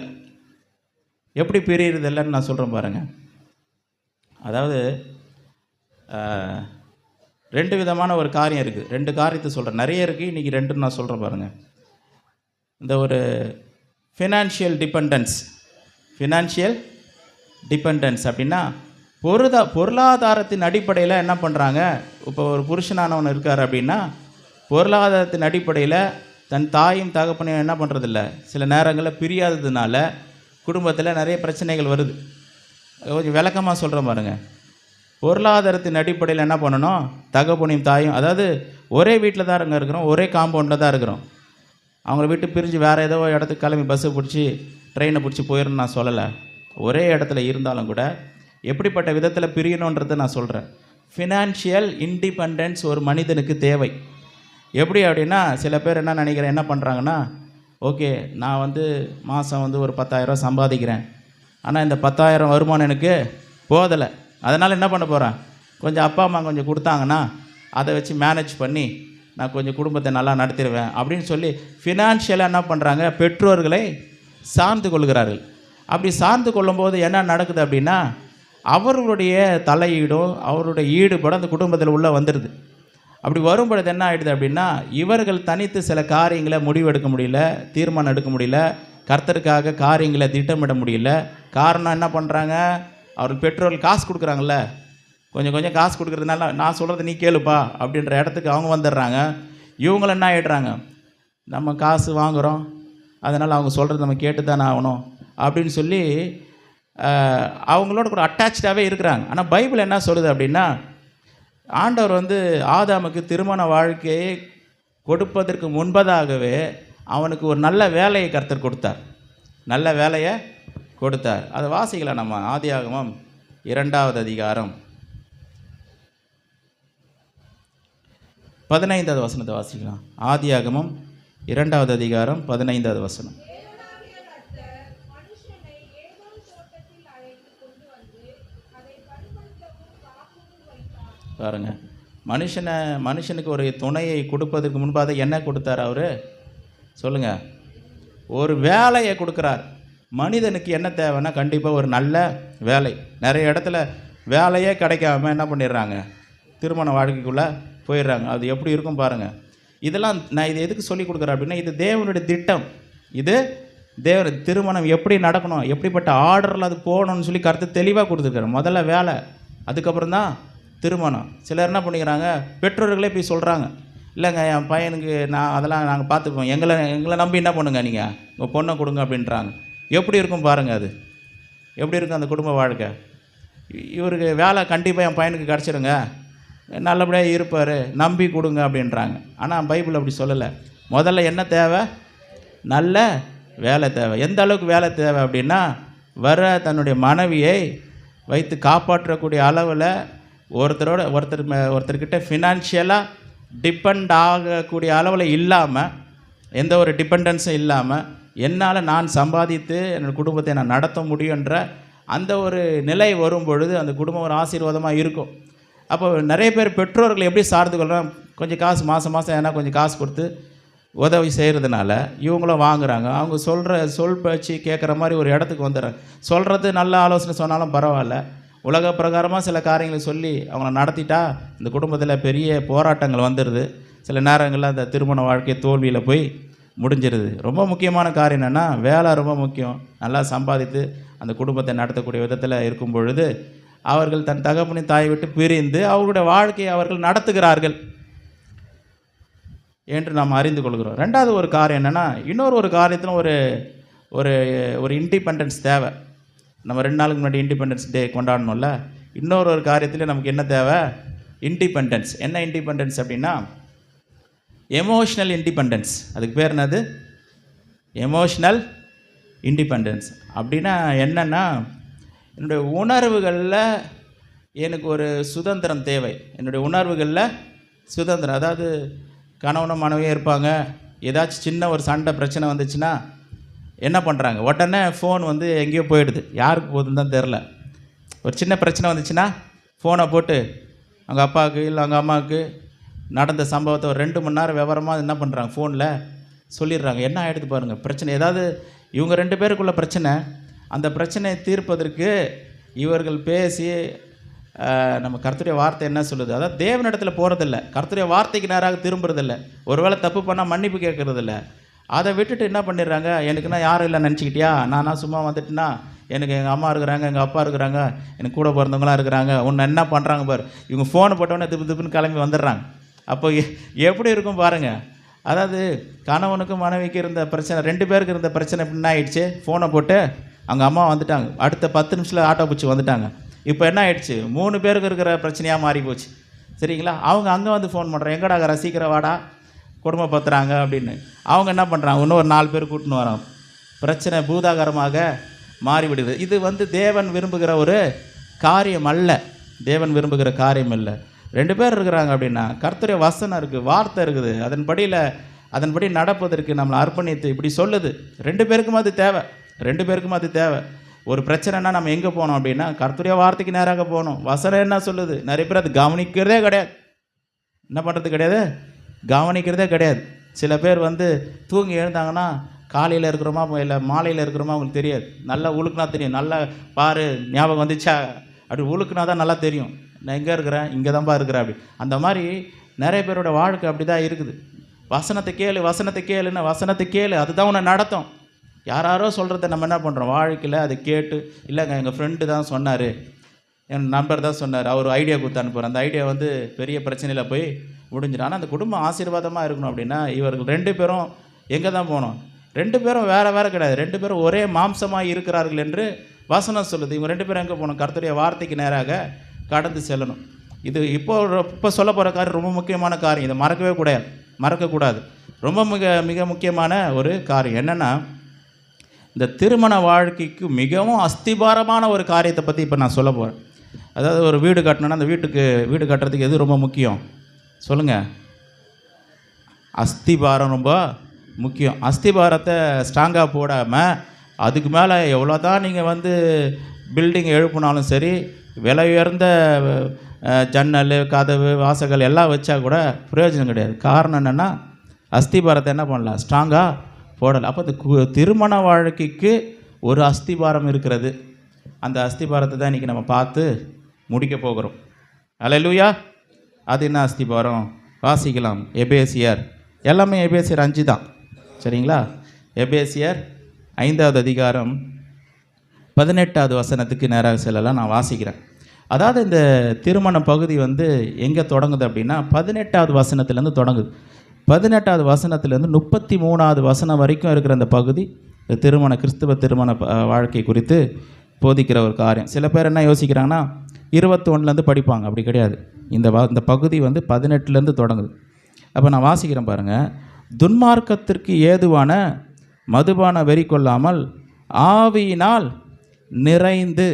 A: எப்படி பிரியறதில்லைன்னு நான் சொல்கிறேன் பாருங்கள். அதாவது 2 விதமான ஒரு காரியம் இருக்குது. 2 காரியத்தை சொல்கிறேன். நிறைய இருக்குது, இன்றைக்கி 2 நான் சொல்கிறேன் பாருங்கள். இந்த ஒரு ஃபினான்ஷியல் ஃபினான்ஷியல் டிபெண்டன்ஸ் அப்படின்னா பொருளாதாரத்தின் அடிப்படையில் என்ன பண்ணுறாங்க? இப்போ ஒரு புருஷனானவன் இருக்கார் அப்படின்னா, பொருளாதாரத்தின் அடிப்படையில் தன் தாயும் தகப்பனையும் என்ன பண்ணுறதில்ல, சில நேரங்களில் பிரியாததுனால குடும்பத்தில் நிறைய பிரச்சனைகள் வருது. கொஞ்சம் விளக்கமாக சொல்கிற பாருங்க. பொருளாதாரத்தின் அடிப்படையில் என்ன பண்ணணும்? தகப்பனையும் தாயும், அதாவது ஒரே வீட்டில் தான் இருக்கிறோம், ஒரே காம்பவுண்டில் தான் இருக்கிறோம். அவங்கள விட்டு பிரிஞ்சு வேறு ஏதோ இடத்துக்கு கிளம்பி பஸ்ஸை பிடிச்சி ட்ரெயினை பிடிச்சி போயிடணும்னு நான் சொல்லலை. ஒரே இடத்துல இருந்தாலும் கூட எப்படிப்பட்ட விதத்தில் பிரியணுன்றதை நான் சொல்கிறேன். ஃபினான்ஷியல் இண்டிபெண்டன்ஸ் ஒரு மனிதனுக்கு தேவை. எப்படி அப்படின்னா, சில பேர் என்ன பண்ணுறாங்கன்னா, ஓகே நான் மாதம் ஒரு 10,000 சம்பாதிக்கிறேன், ஆனால் இந்த 10,000 வருமானம் எனக்கு போதலை, அதனால் என்ன பண்ண போகிறேன், கொஞ்சம் அப்பா அம்மா கொஞ்சம் கொடுத்தாங்கன்னா அதை வச்சு மேனேஜ் பண்ணி நான் கொஞ்சம் குடும்பத்தை நல்லா நடத்திடுவேன் அப்படின்னு சொல்லி ஃபினான்ஷியலாக என்ன பண்ணுறாங்க, பெற்றோர்களை சார்ந்து கொள்கிறார்கள். அப்படி சார்ந்து கொள்ளும்போது என்ன நடக்குது அப்படின்னா, அவர்களுடைய தலையீடும் அவருடைய ஈடுபாடும் அந்த குடும்பத்தில் உள்ளே வந்துடுது. அப்படி வரும்பொழுது என்ன ஆகிடுது அப்படின்னா, இவர்கள் தனித்து சில காரியங்களை முடிவெடுக்க முடியல, தீர்மானம் எடுக்க முடியல, கர்த்தருக்காக காரியங்களை திட்டமிட முடியல. காரணம் என்ன பண்ணுறாங்க, அவர்கள் பெற்றோர்கள் காசு கொடுக்குறாங்கல்ல, கொஞ்சம் கொஞ்சம் காசு கொடுக்குறதுனால நான் சொல்கிறத நீ கேளுப்பா அப்படின்ற இடத்துக்கு அவங்க வந்துடுறாங்க. இவங்கள என்ன ஆகிடுறாங்க, நம்ம காசு வாங்குகிறோம், அதனால் அவங்க சொல்கிறது நம்ம கேட்டு தானே ஆகணும் அப்படின்னு சொல்லி அவங்களோட கூட அட்டாச்சாகவே இருக்கிறாங்க. ஆனால் பைபிள் என்ன சொல்லுது அப்படின்னா, ஆண்டவர் ஆதாமுக்கு திருமண வாழ்க்கையை கொடுப்பதற்கு முன்பதாகவே அவனுக்கு ஒரு நல்ல வேலையை கர்த்தர் கொடுத்தார், நல்ல வேலையை கொடுத்தார். அதை வாசிக்கலாம். நம்ம ஆதியாகமம் 2வது அதிகாரம் 15வது வசனத்தை வாசிக்கலாம். ஆதியாகமம் 2வது அதிகாரம் 15வது வசனம். பாருங்க, மனுஷனுக்கு ஒரு துணையை கொடுப்பதற்கு முன்பாக என்ன கொடுத்தார் அவர் சொல்லுங்கள்? ஒரு வேலையை கொடுக்குறார். மனிதனுக்கு என்ன தேவைன்னா கண்டிப்பாக ஒரு நல்ல வேலை. நிறைய இடத்துல வேலையே கிடைக்காம என்ன பண்ணிடுறாங்க, திருமண வாழ்க்கைக்குள்ளே போயிடுறாங்க. அது எப்படி இருக்கும் பாருங்கள். இதெல்லாம் நான் இது எதுக்கு சொல்லி கொடுக்குறேன் அப்படின்னா, இது தேவனுடைய திட்டம். இது திருமணம் எப்படி நடக்கணும், எப்படிப்பட்ட ஆர்டரில் அது போகணும்னு சொல்லி கருத்து தெளிவாக கொடுத்துருக்காரு. முதல்ல வேலை, அதுக்கப்புறம் தான் திருமணம். சிலர் என்ன பண்ணிக்கிறாங்க, பெற்றோர்களே போய் சொல்கிறாங்க, இல்லைங்க என் பையனுக்கு அதெல்லாம் நாங்கள் பார்த்துப்போம், எங்களை நம்பி என்ன பண்ணுங்க, நீங்கள் உங்கள் பொண்ணை கொடுங்க அப்படின்றாங்க. எப்படி இருக்கும் பாருங்கள், அது எப்படி இருக்கும் அந்த குடும்ப வாழ்க்கை. இவருக்கு வேலை கண்டிப்பாக என் பையனுக்கு கிடச்சிருங்க, நல்லபடியாக இருப்பார், நம்பி கொடுங்க அப்படின்றாங்க. ஆனால் பைபிள் அப்படி சொல்லலை. முதல்ல என்ன தேவை, நல்ல வேலை தேவை. எந்த அளவுக்கு வேலை தேவை அப்படின்னா, தன்னுடைய மனைவியை வைத்து காப்பாற்றக்கூடிய அளவில் ஒருத்தர்கிட்ட ஃபினான்ஷியலாக டிபெண்ட் ஆகக்கூடிய அளவில் இல்லாமல், எந்த ஒரு டிபெண்டன்ஸும் இல்லாமல், என்னால் நான் சம்பாதித்து என்னோடய குடும்பத்தை நான் நடத்த முடியுன்ற அந்த ஒரு நிலை வரும் பொழுது அந்த குடும்பம் ஒரு ஆசீர்வாதமாக இருக்கும். அப்போ நிறைய பேர் பெற்றோர்கள் எப்படி சார்ந்து கொள்கிறோம், கொஞ்சம் காசு மாதம் ஏன்னா கொஞ்சம் காசு கொடுத்து உதவி செய்கிறதுனால இவங்களும் வாங்குகிறாங்க. அவங்க சொல் பேச்சு கேட்குற மாதிரி ஒரு இடத்துக்கு வந்துடுறாங்க. சொல்கிறது நல்ல ஆலோசனை சொன்னாலும் பரவாயில்ல, உலக பிரகாரமாக சில காரியங்களை சொல்லி அவங்கள நடத்திட்டா இந்த குடும்பத்தில் பெரிய போராட்டங்கள் வந்துடுது. சில நேரங்களில் அந்த திருமண வாழ்க்கை தோல்வியில் போய் முடிஞ்சிருது. ரொம்ப முக்கியமான காரியம் என்னென்னா, வேலை ரொம்ப முக்கியம். நல்லா சம்பாதித்து அந்த குடும்பத்தை நடத்தக்கூடிய விதத்தில் இருக்கும் பொழுது அவர்கள் தன் தகப்பனின் தாயை விட்டு பிரிந்து அவர்களுடைய வாழ்க்கையை அவர்கள் நடத்துகிறார்கள் என்று நாம் அறிந்து கொள்கிறோம். ரெண்டாவது ஒரு காரியம் என்னென்னா, இன்னொரு காரியத்திலும் ஒரு இண்டிபெண்டன்ஸ் தேவை. நம்ம 2 நாளுக்கு முன்னாடி இண்டிபெண்டன்ஸ் டே கொண்டாடணும்ல. இன்னொரு காரியத்தில் நமக்கு என்ன தேவை, இண்டிபெண்டன்ஸ். என்ன இண்டிபெண்டன்ஸ் அப்படின்னா, எமோஷ்னல் இண்டிபெண்டன்ஸ். அதுக்கு பேர் என்னது, எமோஷ்னல் இண்டிபெண்டன்ஸ். அப்படின்னா என்னென்னா, என்னுடைய உணர்வுகளில் எனக்கு ஒரு சுதந்திரம் தேவை. என்னுடைய உணர்வுகளில் சுதந்திரம், அதாவது கணவனும் மனைவியும் இருப்பாங்க, ஏதாச்சும் சின்ன ஒரு சண்டை பிரச்சனை வந்துச்சுன்னா என்ன பண்ணுறாங்க, உடனே ஃபோன் எங்கேயோ போயிடுது, யாருக்கு போகுதுன்னு தான் தெரில. ஒரு சின்ன பிரச்சனை வந்துச்சுன்னா ஃபோனை போட்டு அவங்க அப்பாவுக்கு இல்லை அவங்க அம்மாவுக்கு நடந்த சம்பவத்தை ஒரு 2 மணி நேரம் விவரமாக என்ன பண்ணுறாங்க, ஃபோனில் சொல்லிடுறாங்க. என்ன ஆகிடுது பாருங்கள், பிரச்சனை ஏதாவது இவங்க 2 பேருக்குள்ள பிரச்சனை, அந்த பிரச்சனையை தீர்ப்பதற்கு இவர்கள் பேசி நம்ம கர்த்தருடைய வார்த்தை என்ன சொல்லுது, அதாவது தேவனிடத்தில் போகிறதில்ல, கர்த்தருடைய வார்த்தைக்கு நேராக திரும்புறதில்ல, ஒருவேளை தப்பு பண்ணால் மன்னிப்பு கேட்குறதில்ல. அதை விட்டுட்டு என்ன பண்ணிடுறாங்க, எனக்குன்னா யாரும் இல்லை நினச்சிக்கிட்டியா, நானா சும்மா வந்துட்டுனா எனக்கு எங்கள் அம்மா இருக்கிறாங்க, எங்கள் அப்பா இருக்கிறாங்க, எனக்கு கூட பிறந்தவங்களாம் இருக்கிறாங்க, உன்னை என்ன பண்ணுறாங்க பாரு. இவங்க ஃபோனை போட்டோன்னே திப்புன்னு கிளம்பி வந்துடுறாங்க. அப்போ எப்படி இருக்கும் பாருங்கள். அதாவது கணவனுக்கும் மனைவிக்கு இருந்த பிரச்சனை, 2 பேருக்கு இருந்த பிரச்சனை எப்படின்னா ஆயிடுச்சு, ஃபோனை போட்டு அவங்க அம்மா வந்துட்டாங்க, அடுத்த 10 நிமிஷத்தில் ஆட்டோ பிடிச்சி வந்துட்டாங்க. இப்போ என்ன ஆயிடுச்சு, 3 பேருக்கு இருக்கிற பிரச்சனையாக மாறி போச்சு. சரிங்களா? அவங்க அங்கே வந்து ஃபோன் பண்ணுறாங்க, எங்கடா ரசிக்கிற வாடா குடும்பப்படுத்துகிறாங்க அப்படின்னு. அவங்க என்ன பண்ணுறாங்க, இன்னும் ஒரு 4 பேர் கூட்டின்னு வரோம். பிரச்சனை பூதாகரமாக மாறிவிடுது. இது வந்து தேவன் விரும்புகிற ஒரு காரியம் அல்ல. தேவன் விரும்புகிற காரியம் இல்லை. 2 பேர் இருக்கிறாங்க அப்படின்னா கர்த்தருடைய வசனம் இருக்குது, வார்த்தை இருக்குது, அதன்படி நடப்பதற்கு நம்மளை அர்ப்பணித்து இப்படி சொல்லுது. 2 பேருக்கும் அது தேவை. 2 பேருக்கும் அது தேவை. ஒரு பிரச்சனைனா நம்ம எங்கே போகணும் அப்படின்னா கர்த்தருடைய வார்த்தைக்கு நேராக போகணும். வசனம் என்ன சொல்லுது, நிறைய பேர் அது கவனிக்கிறதே கிடையாது. என்ன பண்ணுறது கிடையாது, கவனிக்கிறதே கிடையாது. சில பேர் வந்து தூங்கி எழுந்தாங்கன்னா காலையில் இருக்கிறோமா இல்லை மாலையில் இருக்கிறோமா அவங்களுக்கு தெரியாது. நல்லா உழுக்குனா தெரியும். நல்லா பாரு ஞாபகம் வந்துச்சா அப்படி உழுக்குனா தான் நல்லா தெரியும். நான் எங்கே இருக்கிறேன், இங்கே தான்ப்பா இருக்கிறேன் அப்படி. அந்த மாதிரி நிறைய பேரோட வாழ்க்கை அப்படி தான் இருக்குது. வசனத்தை கேளுன்னு வசனத்தை கேளு, அதுதான் உன்னை நடத்தும். யாரோ சொல்கிறத நம்ம என்ன பண்ணுறோம், வாழ்க்கையில் அதை கேட்டு, இல்லைங்க எங்கள் ஃப்ரெண்டு தான் சொன்னார், என் நண்பர் தான் சொன்னார், அவர் ஐடியா கொடுத்து அனுப்புகிறார், அந்த ஐடியா வந்து பெரிய பிரச்சனையில் போய் முடிஞ்சிடும். ஆனால் அந்த குடும்பம் ஆசீர்வாதமாக இருக்கணும் அப்படின்னா இவர்கள் 2 பேரும் எங்கே தான் போகணும், 2 பேரும் வேறு கிடையாது, 2 பேரும் ஒரே மாம்சமாக இருக்கிறார்கள் என்று வசனம் சொல்லுது. இவங்க 2 பேரும் எங்கே போகணும், கர்த்தருடைய வார்த்தைக்கு நேராக கடந்து செல்லணும். இது இப்போ சொல்ல போகிற காரியம் ரொம்ப முக்கியமான காரியம். இதை மறக்கக்கூடாது. ரொம்ப மிக முக்கியமான ஒரு காரியம் என்னென்னா, இந்த திருமண வாழ்க்கைக்கு மிகவும் அஸ்திபாரமான ஒரு காரியத்தை பற்றி இப்போ நான் சொல்ல போகிறேன். அதாவது ஒரு வீடு கட்டணுன்னா அந்த வீடு கட்டுறதுக்கு எது ரொம்ப முக்கியம் சொல்லுங்கள்? அஸ்திபாரம் ரொம்ப முக்கியம். அஸ்திபாரத்தை ஸ்ட்ராங்காக போடாமல் அதுக்கு மேலே எவ்வளோ தான் நீங்கள் வந்து பில்டிங் எழுப்பினாலும் சரி, விலை உயர்ந்த ஜன்னல் கதவு வாசல்கள் எல்லாம் வச்சா கூட பிரயோஜனம் கிடையாது. காரணம் என்னென்னா அஸ்திபாரத்தை என்ன பண்ணலாம், ஸ்ட்ராங்காக போடலை. அப்போ இந்த திருமண வாழ்க்கைக்கு ஒரு அஸ்திபாரம் இருக்கிறது. அந்த அஸ்திபாரத்தை தான் இன்றைக்கி நம்ம பார்த்து முடிக்க போகிறோம். அல்லேலூயா. அது என்ன அஸ்திபாரம் வாசிக்கலாம். எபேசியர், எல்லாமே எபேசியர் 5 தான். சரிங்களா? எபேசியர் 5வது அதிகாரம் 18வது வசனத்துக்கு நேராக செல்லலாம். நான் வாசிக்கிறேன். அதாவது இந்த திருமண பகுதி வந்து எங்கே தொடங்குது அப்படின்னா 18வது வசனத்துலேருந்து தொடங்குது. 18வது வசனத்துலேருந்து 33வது வசனம் வரைக்கும் இருக்கிற அந்த பகுதி கிறிஸ்துவ திருமண வாழ்க்கை குறித்து போதிக்கிற ஒரு காரியம். சில பேர் என்ன யோசிக்கிறாங்கன்னா 21லேருந்து படிப்பாங்க. அப்படி கிடையாது. இந்த பகுதி வந்து 18லேருந்து தொடங்குது. அப்போ நான் வாசிக்கிறேன் பாருங்கள். துன்மார்க்கத்திற்கு ஏதுவான மதுபான வெறி கொள்ளாமல் ஆவியினால் நிறைந்து,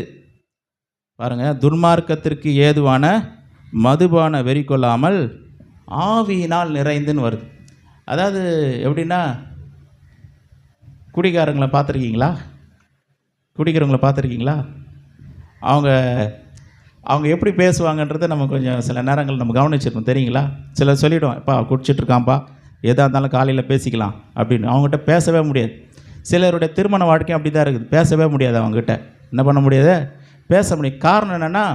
A: பாருங்கள், துன்மார்க்கத்திற்கு ஏதுவான மதுபான வெறி கொள்ளாமல் ஆவியினால் நிறைந்துன்னு வருது. அதாவது எப்படின்னா, குடிகாரங்களை பார்த்துருக்கீங்களா? குடிக்கிறவங்களை பார்த்துருக்கீங்களா? அவங்க எப்படி பேசுவாங்கன்றதை நம்ம கொஞ்சம் சில நேரங்கள் நம்ம கவனிச்சிருக்கோம். தெரியுங்களா? சிலர் சொல்லிவிடுவோம், எப்பா குடிச்சிட்ருக்கான்ப்பா, எதாக இருந்தாலும் காலையில் பேசிக்கலாம் அப்படின்னு. அவங்ககிட்ட பேசவே முடியாது. சிலருடைய திருமண வாழ்க்கையும் அப்படி தான் இருக்குது. பேசவே முடியாது. அவங்ககிட்ட என்ன பண்ண முடியாது, பேச முடியும். காரணம் என்னென்னா,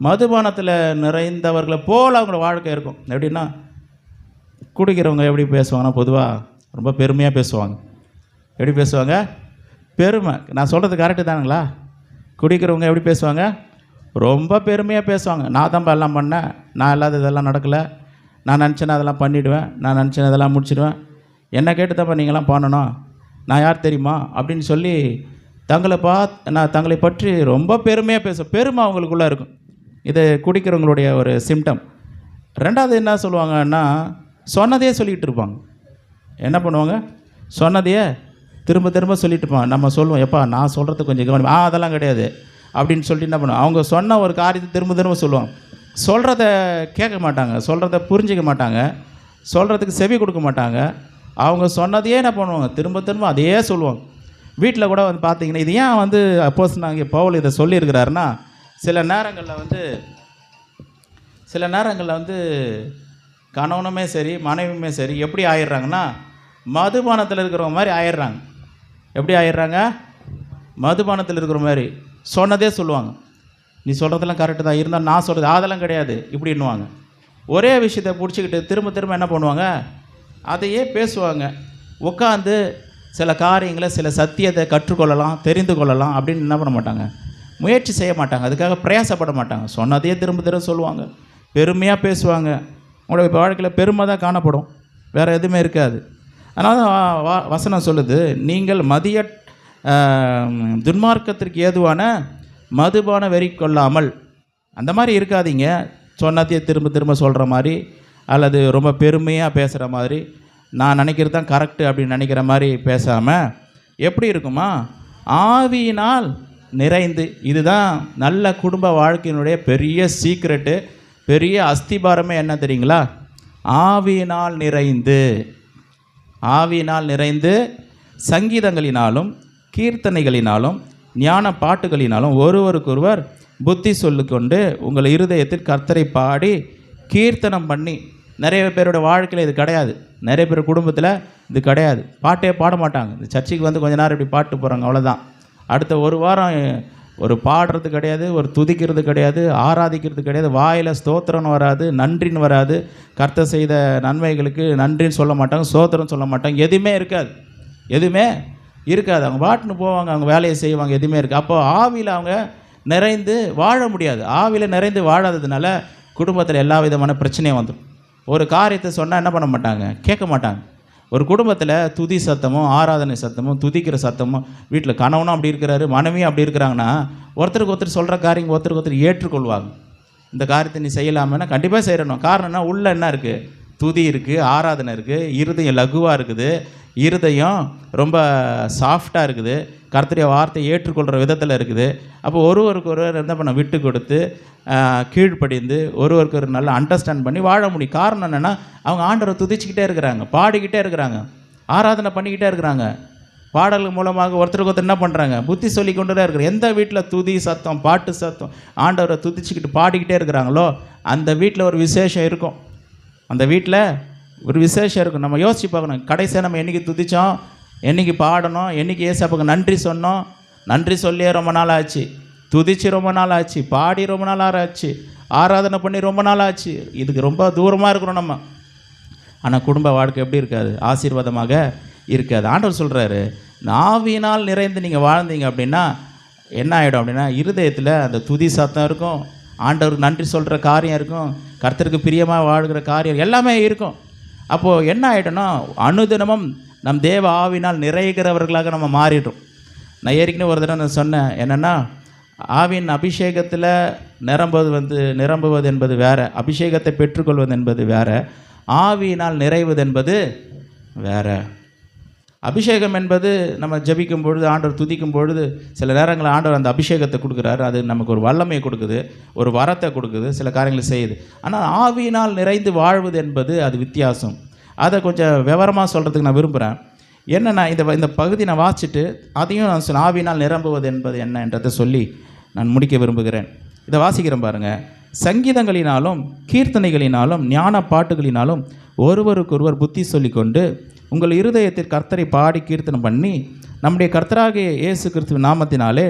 A: மதுபானத்தில் நிறைந்தவர்களை போல் அவங்களோட வாழ்க்கை இருக்கும். எப்படின்னா, குடிக்கிறவங்க எப்படி பேசுவாங்கன்னா பொதுவாக ரொம்ப பெருமையாக பேசுவாங்க. எப்படி பேசுவாங்க? பெருமை. நான் சொல்கிறது கரெக்டு தானுங்களா? குடிக்கிறவங்க எப்படி பேசுவாங்க? ரொம்ப பெருமையாக பேசுவாங்க. நான் தான்ப்பா எல்லாம் பண்ணேன், நான் இல்லாத இதெல்லாம் நடக்கலை, நான் நினச்சேன்னா அதெல்லாம் பண்ணிவிடுவேன், நான் நினச்சேன்னா இதெல்லாம் முடிச்சிடுவேன், என்னை கேட்டு தான்ப்பா நீங்களாம் பண்ணணும், நான் யார் தெரியுமா அப்படின்னு சொல்லி தங்களை பற்றி ரொம்ப பெருமையாக பெருமை அவங்களுக்குள்ளே இருக்கும். இது குடிக்கிறவங்களுடைய ஒரு சிம்டம். 2வது என்ன சொல்லுவாங்கன்னா, சொன்னதையே சொல்லிகிட்டு இருப்பாங்க. என்ன பண்ணுவாங்க? சொன்னதையே திரும்ப சொல்லிட்டு இருப்பாங்க. நம்ம சொல்லுவோம், எப்பா நான் சொல்கிறது கொஞ்சம் கவனம், அதெல்லாம் கிடையாது அப்படின்னு சொல்லிட்டு என்ன பண்ணுவோம், அவங்க சொன்ன ஒரு காரியத்தை திரும்ப சொல்லுவாங்க. சொல்கிறத கேட்க மாட்டாங்க, சொல்கிறத புரிஞ்சிக்க மாட்டாங்க, சொல்கிறதுக்கு செவி கொடுக்க மாட்டாங்க. அவங்க சொன்னதையே என்ன பண்ணுவாங்க, திரும்ப அதையே சொல்லுவாங்க. வீட்டில் கூட வந்து பார்த்தீங்கன்னா, இது ஏன் வந்து அப்போஸ்தலனாகிய பவுல் இதை சொல்லியிருக்கிறாருன்னா, சில நேரங்களில் வந்து கணவனுமே சரி மனைவியுமே சரி எப்படி ஆயிடுறாங்கன்னா, மதுபானத்தில் இருக்கிறவங்க மாதிரி ஆயிடுறாங்க. எப்படி ஆயிடுறாங்க? மதுபானத்தில் இருக்கிற மாதிரி சொன்னதே சொல்லுவாங்க. நீ சொல்கிறதெல்லாம் கரெக்டு தான், இருந்தால் நான் சொல்கிறது அதெல்லாம் கிடையாது இப்படின்னுவாங்க. ஒரே விஷயத்தை பிடிச்சிக்கிட்டு திரும்ப என்ன பண்ணுவாங்க, அதையே பேசுவாங்க. உட்காந்து சில காரியங்களை சில சத்தியத்தை கற்றுக்கொள்ளலாம், தெரிந்து கொள்ளலாம் அப்படின்னு என்ன பண்ண மாட்டாங்க, முயற்சி செய்ய மாட்டாங்க. அதுக்காக பிரயாசப்பட மாட்டாங்க. சொன்னதையே திரும்ப திரும்ப சொல்லுவாங்க, பெருமையாக பேசுவாங்க. உங்களுடைய வாழ்க்கையில் பெருமை தான் காணப்படும், வேறு எதுவுமே இருக்காது. அதனால வசனம் சொல்லுது, நீங்கள் மதிய துன்மார்க்கத்திற்கு ஏதுவான மதுபான வெறி கொள்ளாமல், அந்த மாதிரி இருக்காதீங்க. சொன்னதையே திரும்ப திரும்ப சொல்கிற மாதிரி அல்லது ரொம்ப பெருமையாக பேசுகிற மாதிரி, நான் நினைக்கிறது தான் கரெக்டு அப்படின்னு நினைக்கிற மாதிரி பேசாமல் எப்படி இருக்குமா, ஆவியினால் நிறைந்து. இதுதான் நல்ல குடும்ப வாழ்க்கையினுடைய பெரிய சீக்ரெட்டு, பெரிய அஸ்திபாரமே என்ன தெரியுங்களா? ஆவியினால் நிறைந்து. ஆவியினால் நிறைந்து சங்கீதங்களினாலும் கீர்த்தனைகளினாலும் ஞான பாட்டுகளினாலும் ஒருவருக்கொருவர் புத்தி சொல்லிக்கொண்டு உங்கள் இருதயத்தில் கர்த்தரை பாடி கீர்த்தனம் பண்ணி. நிறைய பேரோட வாழ்க்கையில் இது கிடையாது, நிறைய பேர் குடும்பத்தில் இது கிடையாது. பாட்டே பாட மாட்டாங்க. இந்த சர்ச்சுக்கு வந்து கொஞ்ச நேரம் இப்படி பாட்டு போகிறாங்க, அவ்வளோதான். அடுத்த ஒரு வாரம் ஒரு பாடுறது கிடையாது, ஒரு துதிக்கிறது கிடையாது, ஆராதிக்கிறது கிடையாது. வாயில் ஸ்தோத்திரம்னு வராது, நன்றின்னு வராது. கர்த்தர் செய்த நன்மைகளுக்கு நன்றின்னு சொல்ல மாட்டாங்க, ஸ்தோத்திரம் சொல்ல மாட்டாங்க. எதுவுமே இருக்காது, எதுவுமே இருக்காது. அவங்க பாட்டுன்னு போவாங்க, அவங்க வேலையை செய்வாங்க, எதுவுமே இருக்குது. அப்போ ஆவியில் அவங்க நிறைந்து வாழ முடியாது. ஆவியில் நிறைந்து வாழாததுனால குடும்பத்தில் எல்லா விதமான பிரச்சனையும் வந்துடும். ஒரு காரியத்தை சொன்னால் என்ன பண்ண மாட்டாங்க, கேட்க மாட்டாங்க. ஒரு குடும்பத்தில் துதி சத்தமும் ஆராதனை சத்தமும் துதிக்கிற சத்தமும், வீட்டில் கணவனும் அப்படி இருக்கிறாரு, மனைவியும் அப்படி இருக்கிறாங்கன்னா, ஒருத்தருக்கு ஒருத்தர் சொல்கிற காரியம் ஒருத்தருக்கு ஒருத்தர் ஏற்றுக்கொள்வாங்க. இந்த காரியத்தை நீ செய்யலாமன்னா கண்டிப்பாக செய்யணும். காரணம்னா உள்ளே என்ன இருக்குது, துதி இருக்குது, ஆராதனை இருக்குது, இருதயம் லகுவாக இருக்குது, இருதயம் ரொம்ப சாஃப்டாக இருக்குது, கர்த்தருடைய வார்த்தையை ஏற்றுக்கொள்கிற விதத்தில் இருக்குது. அப்போ ஒருவருக்கு ஒருவர் என்ன பண்ண, விட்டு கொடுத்து கீழ்ப்படிந்து ஒருவருக்கு ஒரு நல்லா அண்டர்ஸ்டாண்ட் பண்ணி வாழ முடியும். காரணம் என்னென்னா, அவங்க ஆண்டவரை துதிச்சுக்கிட்டே இருக்கிறாங்க, பாடிக்கிட்டே இருக்கிறாங்க, ஆராதனை பண்ணிக்கிட்டே இருக்கிறாங்க. பாடல்கள் மூலமாக ஒருத்தருக்கு ஒருத்தர் என்ன பண்ணுறாங்க, புத்தி சொல்லி கொண்டு தான் இருக்கிறாங்க. எந்த வீட்டில் துதி சத்தம் பாட்டு சத்தம் ஆண்டவரை துதிச்சுக்கிட்டு பாடிக்கிட்டே இருக்கிறாங்களோ அந்த வீட்டில் ஒரு விசேஷம் இருக்கும். அந்த வீட்டில் ஒரு விசேஷம் இருக்கும். நம்ம யோசிச்சு பார்க்கணும், கடைசியாக நம்ம என்றைக்கு துதித்தோம், என்றைக்கு பாடணும், என்றைக்கு ஏசப்பாவுக்கு நன்றி சொன்னோம். நன்றி சொல்லியே ரொம்ப நாள் ஆச்சு, துதிச்சு ரொம்ப நாள் ஆச்சு, பாடி ரொம்ப நாள் ஆச்சு, ஆராதனை பண்ணி ரொம்ப நாள் ஆச்சு. இதுக்கு ரொம்ப தூரமாக இருக்கிறோம் நம்ம. ஆனால் குடும்ப வாழ்க்கை எப்படி இருக்காது, ஆசீர்வாதமாக இருக்காது. ஆண்டவர் சொல்கிறாரு, ஆவியினால் நிறைந்து நீங்கள் வாழ்ந்தீங்க அப்படின்னா என்ன ஆகிடும் அப்படின்னா, இருதயத்தில் அந்த துதி சத்தம் இருக்கும், ஆண்டவருக்கு நன்றி சொல்கிற காரியம் இருக்கும், கர்த்தருக்கு பிரியமாக வாழ்கிற காரியம் எல்லாமே இருக்கும். அப்போது என்ன ஆகிட்டோன்னா, அனுதினமும் நம் தேவ ஆவினால் நிறைகிறவர்களாக நம்ம மாறிடுறோம். நான் ஏற்கனவே ஒரு தடவை நான் சொன்னேன், என்னென்னா ஆவின் அபிஷேகத்தில் நிரம்புவது என்பது வேறு, அபிஷேகத்தை பெற்றுக்கொள்வது என்பது வேறு, ஆவியினால் நிறைவது என்பது வேறு. அபிஷேகம் என்பது நம்ம ஜபிக்கும் பொழுது, ஆண்டவர் துதிக்கும் பொழுது சில நேரங்களில் ஆண்டவர் அந்த அபிஷேகத்தை கொடுக்குறாரு, அது நமக்கு ஒரு வல்லமையை கொடுக்குது, ஒரு வரத்தை கொடுக்குது, சில காரியங்களை செய்யுது. ஆனால் ஆவியினால் நிறைந்து வாழ்வது என்பது அது வித்தியாசம். அதை கொஞ்சம் விவரமாக சொல்கிறதுக்கு நான் விரும்புகிறேன். என்னென்னா, இந்த பகுதி நான் வாசிச்சுட்டு அதையும் நான் சொன்ன, ஆவியினால் நிரம்புவது என்பது என்ன என்றதை சொல்லி நான் முடிக்க விரும்புகிறேன். இதை வாசிக்கிறேன் பாருங்கள். சங்கீதங்களினாலும் கீர்த்தனைகளினாலும் ஞான பாட்டுகளினாலும் ஒருவருக்கொருவர் புத்தி சொல்லிக்கொண்டு உங்கள் இருதயத்தில் கர்த்தரை பாடி கீர்த்தனை பண்ணி நம்முடைய கர்த்தராகிய இயேசு கிறிஸ்துவின் நாமத்தினாலே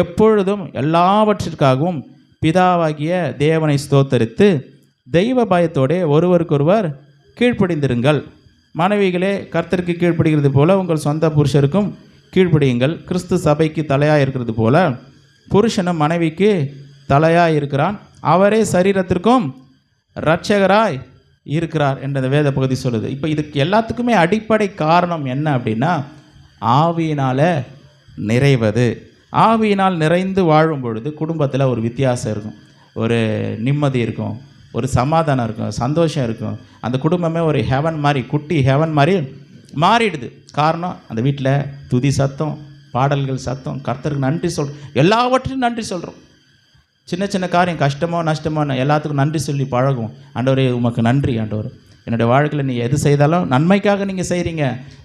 A: எப்பொழுதும் எல்லாவற்றிற்காகவும் பிதாவாகிய தேவனை ஸ்தோத்தரித்து தெய்வ பயத்தோடே ஒருவருக்கொருவர் கீழ்ப்படிந்திருங்கள். மனைவிகளே, கர்த்தருக்கு கீழ்ப்படுகிறது போல உங்கள் சொந்த புருஷருக்கும் கீழ்ப்படியுங்கள். கிறிஸ்து சபைக்கு தலையாக இருக்கிறது போல புருஷனும் மனைவிக்கு தலையாக இருக்கிறான், அவரே சரீரத்திற்கும் இரட்சகராய் இருக்கிறார் என்ற இந்த வேத பகுதி சொல்லுது. இப்போ இதுக்கு எல்லாத்துக்குமே அடிப்படை காரணம் என்ன அப்படின்னா, ஆவியினால் நிறைவது. ஆவியினால் நிறைந்து வாழும் பொழுது குடும்பத்தில் ஒரு வித்தியாசம் இருக்கும், ஒரு நிம்மதி இருக்கும், ஒரு சமாதானம் இருக்கும், சந்தோஷம் இருக்கும். அந்த குடும்பமே ஒரு ஹெவன் மாதிரி, குட்டி ஹெவன் மாதிரி மாறிடுது. காரணம், அந்த வீட்டில் துதி சத்தம், பாடல்கள் சத்தம், கர்த்தருக்கு நன்றி சொல்கிறோம், எல்லாவற்றையும் நன்றி சொல்கிறோம். சின்ன சின்ன காரியம் கஷ்டமோ நஷ்டமோ எல்லாத்துக்கும் நன்றி சொல்லி பழகும். ஆண்டவரே உமக்கு நன்றி, ஆண்டவர் என்னுடைய வாழ்க்கையில் நீ எது செய்தாலும் நன்மைக்காக நீங்கள் செய்கிறீங்க,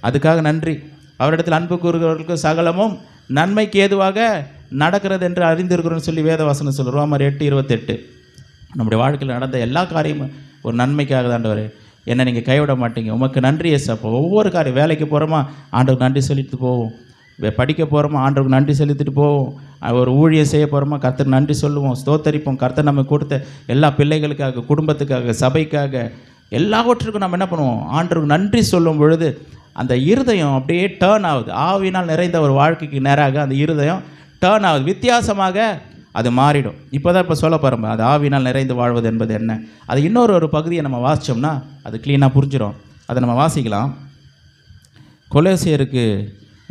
A: அதுக்காக நன்றி. அவரிடத்தில் அன்பு கூறுகிறவர்களுக்கு சகலமும் நன்மைக்கு ஏதுவாக நடக்கிறது என்று அறிந்திருக்கிறோன்னு சொல்லி வேதவாசனம் சொல்லுவோம். ரோமர் 8:28. நம்முடைய வாழ்க்கையில் நடந்த எல்லா காரியமும் ஒரு நன்மைக்காக தான் ஆண்டவரே, என்னை நீங்கள் கைவிட மாட்டீங்க, உமக்கு நன்றி ஏசப்பா. ஒவ்வொரு காரியம், வேலைக்கு போகிறோமா ஆண்டவருக்கு நன்றி சொல்லிட்டு போவோம், படிக்க போகிறோமா ஆண்டவருக்கு நன்றி செலுத்திட்டு போவோம், ஒரு ஊழியம் செய்ய போகிறோமா கர்த்தருக்கு நன்றி சொல்லுவோம், ஸ்தோத்தரிப்போம். கர்த்தர் நம்ம கொடுத்த எல்லா பிள்ளைகளுக்காக, குடும்பத்துக்காக, சபைக்காக, எல்லாவற்றுக்கும் நம்ம என்ன பண்ணுவோம், ஆண்டவருக்கு நன்றி சொல்லும் பொழுது அந்த இருதயம் அப்படியே டேர்ன் ஆகுது. ஆவியினால் நிறைந்த ஒரு வாழ்க்கைக்கு நேராக அந்த இருதயம் டேர்ன் ஆகுது, வித்தியாசமாக அது மாறிடும். இப்போ சொல்ல போகிறோம் அது ஆவியினால் நிறைந்து வாழ்வது என்பது என்ன. அது இன்னொரு பகுதியை நம்ம வாசித்தோம்னா அது க்ளீனாக புரிஞ்சிடும். அதை நம்ம வாசிக்கலாம். கொலோசியருக்கு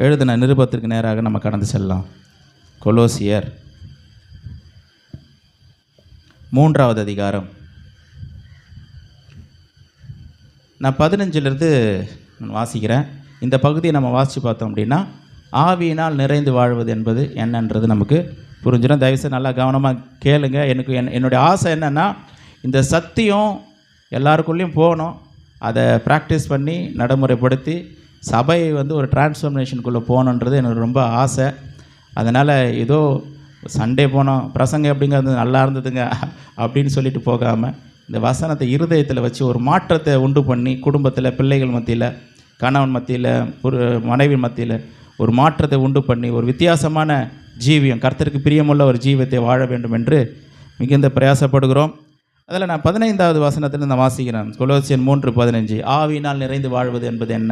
A: எழுதின நிருபத்திற்கு நேராக நம்ம கடந்து செல்லலாம். கொலோசியர் 3வது அதிகாரம். நான் 15 நான் வாசிக்கிறேன். இந்த பகுதியை நம்ம வாசித்து பார்த்தோம் அப்படின்னா ஆவியினால் நிறைந்து வாழ்வது என்பது என்னன்றது நமக்கு புரிஞ்சிடும். தயவுசெய்து நல்லா கவனமாக கேளுங்க. என்னுடைய ஆசை என்னென்னா, இந்த சத்தியம் எல்லாருக்குள்ளேயும் போகணும், அதை ப்ராக்டிஸ் பண்ணி நடைமுறைப்படுத்தி சபையை ஒரு டிரான்ஸ்ஃபர்மேஷனுக்குள்ளே போகணுன்றது எனக்கு ரொம்ப ஆசை. அதனால் ஏதோ சண்டே போனோம், பிரசங்கம் எப்படிங்கிறது நல்லா இருந்ததுங்க அப்படின்னு சொல்லிட்டு போகாமல், இந்த வசனத்தை இருதயத்தில் வச்சு ஒரு மாற்றத்தை உண்டு பண்ணி, குடும்பத்தில், பிள்ளைகள் மத்தியில், கணவன் மத்தியில், மனைவி மத்தியில் ஒரு மாற்றத்தை உண்டு பண்ணி ஒரு வித்தியாசமான ஜீவியம், கர்த்தருக்கு பிரியமுள்ள ஒரு ஜீவியத்தை வாழ வேண்டும் என்று மிகுந்த பிரயாசப்படுகிறோம். அதில் நான் 15வது வசனத்தில் நான் வாசிக்கிறேன். கொலோசியர் 3:15. ஆவியினால் நிறைந்து வாழ்வது என்பது என்ன?